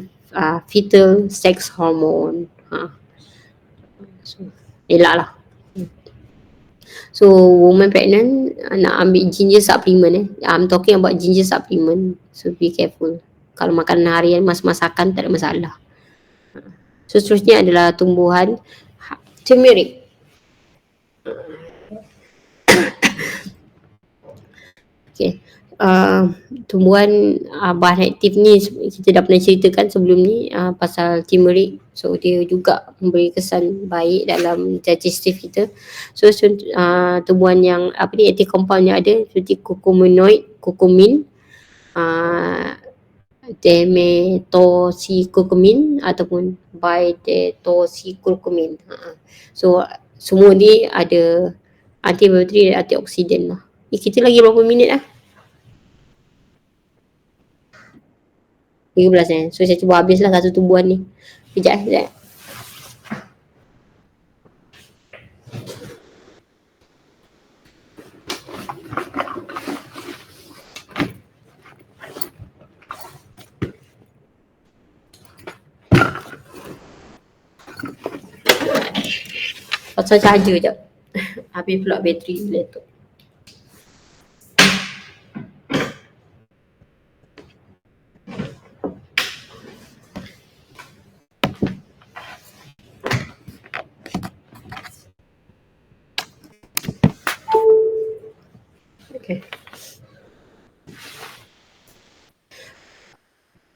fetal sex hormone. So elak lah. So woman pregnant nak ambil ginger supplement I'm talking about ginger supplement. So be careful. Kalau makan harian masakan tak ada masalah. So seterusnya adalah tumbuhan turmeric. Okay. Tumbuhan bahan aktif ni kita dah pernah ceritakan sebelum ni pasal turmeric. So dia juga memberi kesan baik dalam digestive kita. So tumbuhan yang aktif compound yang ada seperti curcumin, dimethylcurcumin ataupun bidetoxycurcumin. So semua ni ada anti-inflammatory dan antioksidan lah. Kita lagi berapa minit lah? 13 So saya cuba habislah satu tumbuhan ni. Sekejap. Pasal charger je. Habis pula bateri laptop.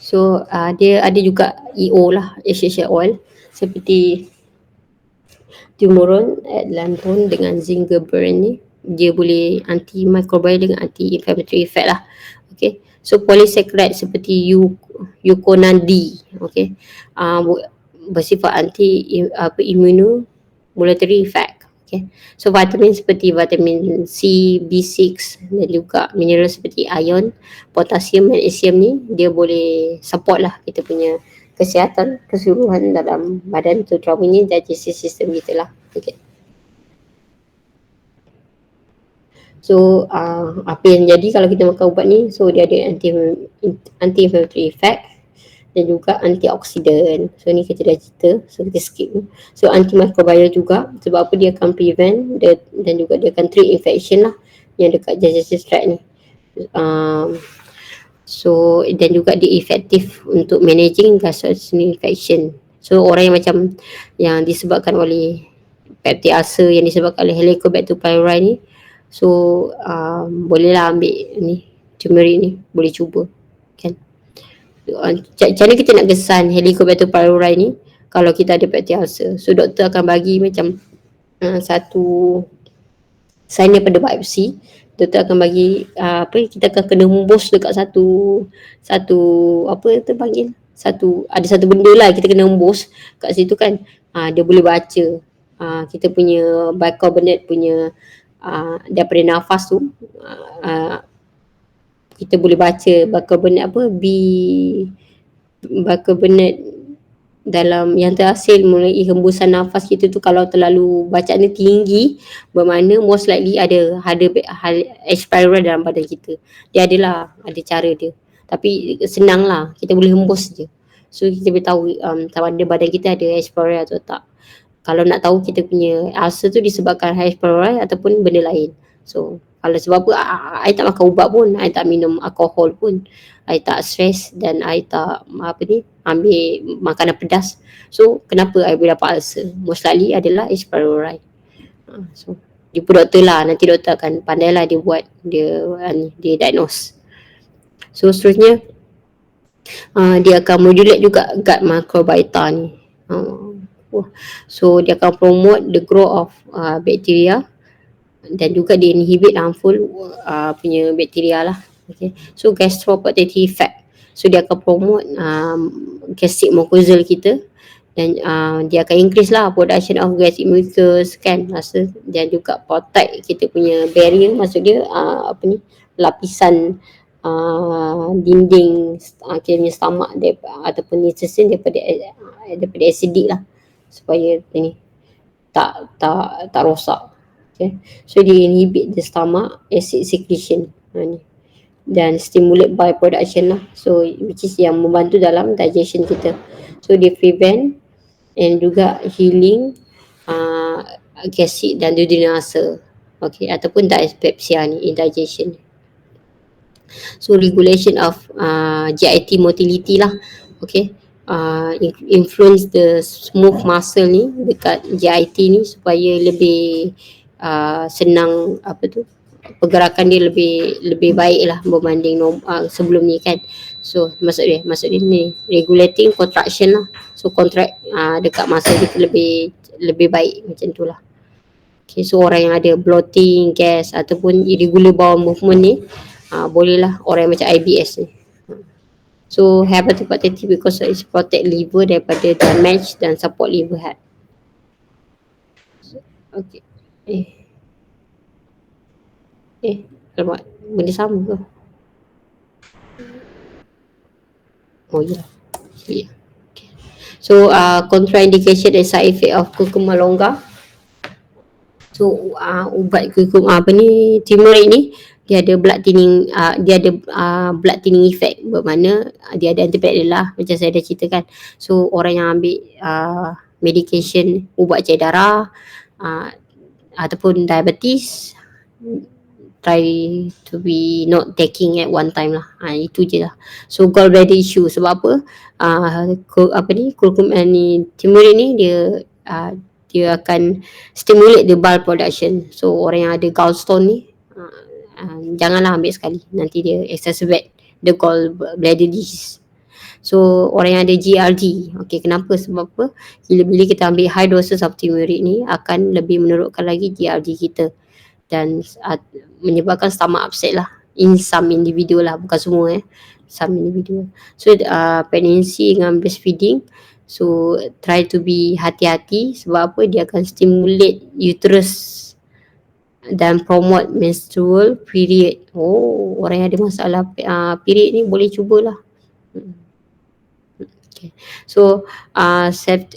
So dia ada juga EO lah, essential oil seperti Timuron, Atlanton dengan Zingerberry ni. Dia boleh antimicrobial dengan anti-inflammatory effect lah. Okay. So polysaccharide seperti Euconan D, okay, bersifat immunomodulatory effect. Okay. So vitamin seperti vitamin C, B6 dan juga mineral seperti iron, potasium, magnesium ni dia boleh support lah kita punya kesihatan keseluruhan dalam badan, terutamanya digestive system kita lah. Okay. So apa yang jadi kalau kita makan ubat ni, so dia ada anti-inflammatory effect dan juga antioksidan. So ni kita dah cerita, so kita skip. So antimicrobial juga, sebab apa dia akan prevent dan juga dia akan treat infection lah yang dekat digestive tract ni. So dan juga dia efektif untuk managing gastrointestinal infection. So orang yang macam yang disebabkan oleh peptic ulcer yang disebabkan oleh Helicobacter pylori ni, so bolehlah ambil ni turmeric ni, boleh cuba kan. Macam mana kita nak kesan Helicobacter pylori ni kalau kita ada peptic ulcer? So doktor akan bagi macam satu sign daripada biopsi. Doktor akan bagi kita akan kena hembus dekat satu apa tu panggil, ada satu benda lah kita kena hembus kat situ kan. Dia boleh baca kita punya bicarbonate punya daripada nafas tu, kita boleh baca bicarbonate bicarbonate dalam yang terhasil melalui hembusan nafas kita tu. Kalau terlalu bacaan dia tinggi, bermakna most likely ada H. pylori dalam badan kita. Dia ada cara dia, tapi senang lah, kita boleh hembus je. So kita boleh tahu sama ada badan kita ada H. pylori atau tak. Kalau nak tahu kita punya ulcer tu disebabkan H. pylori ataupun benda lain. So kalau sebab apa I tak makan ubat pun, I tak minum alkohol pun, I tak stres dan I tak ambil makanan pedas. So kenapa I boleh dapat ulcer? Most likely adalah H. pylori. So jumpa doktor lah, nanti doktor akan pandai lah dia buat, dia diagnose. So seterusnya dia akan modulate juga gut microbiota ni. So dia akan promote the growth of bacteria dan juga dia inhibit harmful punya bakteria lah. Okay. So gastroprotective effect. So dia akan promote gastric mucosal kita dan dia akan increase lah production of gastric mucus kan, rasa, dan juga protect kita punya barrier, maksud dia lapisan dinding kita punya stomach ataupun intestine daripada acidic lah, supaya ni tak rosak. Okay. So dia inhibit the stomach acid secretion dan stimulate bile production lah, so which is yang membantu dalam digestion kita. So dia prevent and juga healing gastric dan duodenal ulcer, okay, ataupun dyspepsia ni, indigestion. So regulation of GIT motility lah, okay, influence the smooth muscle ni dekat GIT ni supaya lebih senang pergerakan dia lebih baik lah berbanding sebelum ni kan. So maksud dia ni regulating contraction lah, so contract dekat muscle kita lebih baik, macam tu lah. Okay, so orang yang ada bloating, gas ataupun irregular bowel movement ni bolehlah orang yang macam IBS ni. So hepatoprotective because it protect liver daripada damage dan support liver health. Okay. Alamak, benda sama ke? Oh ya. Yeah. Okay. So contraindication and side effect of curcuma longa. So ubat curcuma turmeric ni dia ada blood thinning, blood thinning effect, bermakna dia ada antibiotik lah, macam saya dah ceritakan. So orang yang ambil medication ubat cair darah ataupun diabetes, try to be not taking at one time lah. Itu je lah. So gallbladder issue, sebab apa? Curcuma ni, turmeric ni dia akan stimulate the bile production. So orang yang ada gallstone ni janganlah ambil sekali, nanti dia exacerbate the gallbladder disease. So orang yang ada GRD, okey, kenapa? Sebab apa? Bila kita ambil high doses of turmeric ni akan lebih menurunkan lagi GRD kita dan menyebabkan stomach upset lah in some individual lah, bukan semua some individual. So pregnancy dengan breastfeeding, so try to be hati-hati sebab apa, dia akan stimulate uterus dan promote menstrual period. Oh, orang yang ada masalah period ni boleh cubalah. Okay. So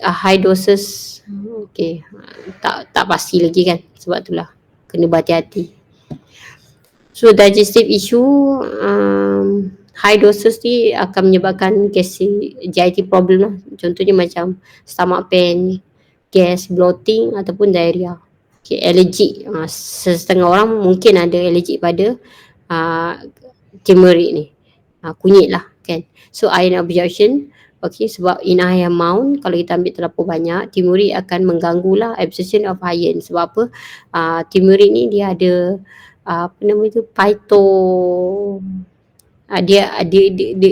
high doses, okay, tak pasti lagi kan, sebab itulah kena berhati-hati. So digestive issue, high doses ni akan menyebabkan GIT problem lah. Contohnya macam stomach pain, gas, bloating ataupun diarrhea. Okay, allergic, setengah orang mungkin ada allergic pada turmeric ni, kunyit lah kan. So iron absorption, okay, sebab in a high amount, kalau kita ambil terlalu banyak, turmeric akan mengganggu lah absorption of iron. Sebab apa, turmeric ni dia ada apa nama tu,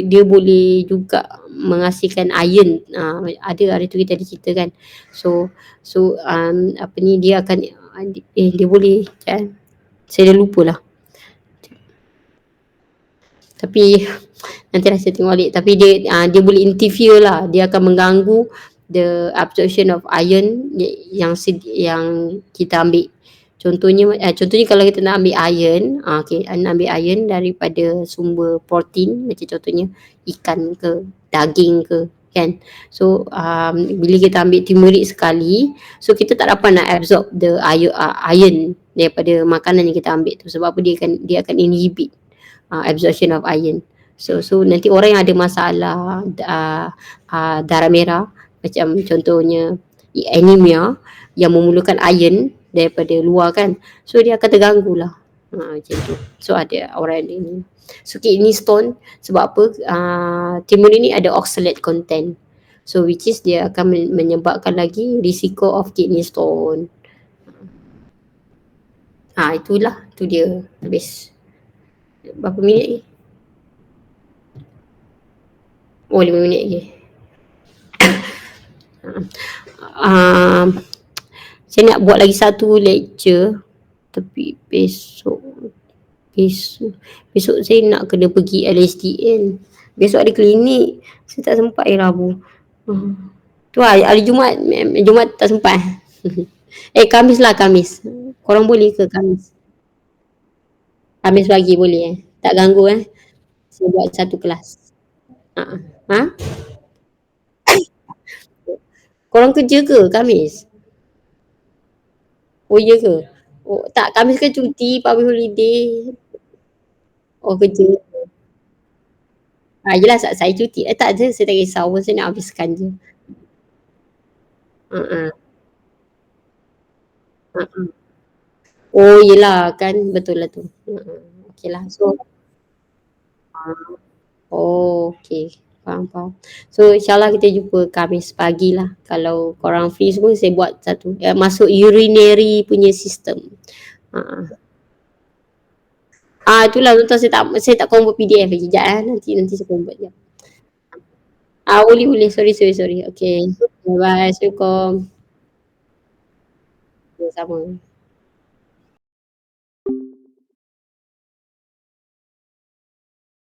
dia boleh juga menghasilkan iron. Ada hari tu kita ada cerita kan. So apa ni, dia akan dia boleh kan, saya dah lupa lah, tapi nantilah saya tengok balik. Tapi dia boleh interfere lah, dia akan mengganggu the absorption of iron yang kita ambil. Contohnya kalau kita nak ambil iron, nak ambil iron daripada sumber protein, macam contohnya ikan ke, daging ke kan. So bila kita ambil turmeric sekali, so kita tak dapat nak absorb the iron daripada makanan yang kita ambil tu. Sebab apa, dia akan inhibit absorption of iron. So nanti orang yang ada masalah darah merah, macam contohnya anemia yang memerlukan iron daripada luar kan, so dia akan terganggu lah, macam tu. So ada orang ini, so kidney stone, sebab apa, turmeric ni ada oxalate content, so which is dia akan menyebabkan lagi risiko of kidney stone. Itulah, tu dia. Habis berapa minit lagi? 5 minit lagi. Saya nak buat lagi satu lecture, tapi besok saya nak kena pergi LSDN. Besok ada klinik, saya tak sempat Rabu. Tu hari Jumaat tak sempat. Khamis lah, Khamis. Korang boleh ke Khamis? Khamis pagi boleh tak ganggu saya buat satu kelas. Korang kerja ke Khamis? Oh iya ke? Oh tak, Khamis kan cuti, public holiday. Oh kerja. Yelah, saya cuti. Tak ada, saya tak risau, saya nak habiskan je. Oh yelah kan, betul lah tu. Okay lah, so okay, faham. So insyaAllah kita jumpa Khamis pagi lah. Kalau korang free semua, saya buat satu masuk urinary punya sistem. Itulah tuan, saya tak convert PDF lagi. Sekejap nanti saya convert je. Boleh. Sorry. Okay. Bye. Assalamualaikum. Sama.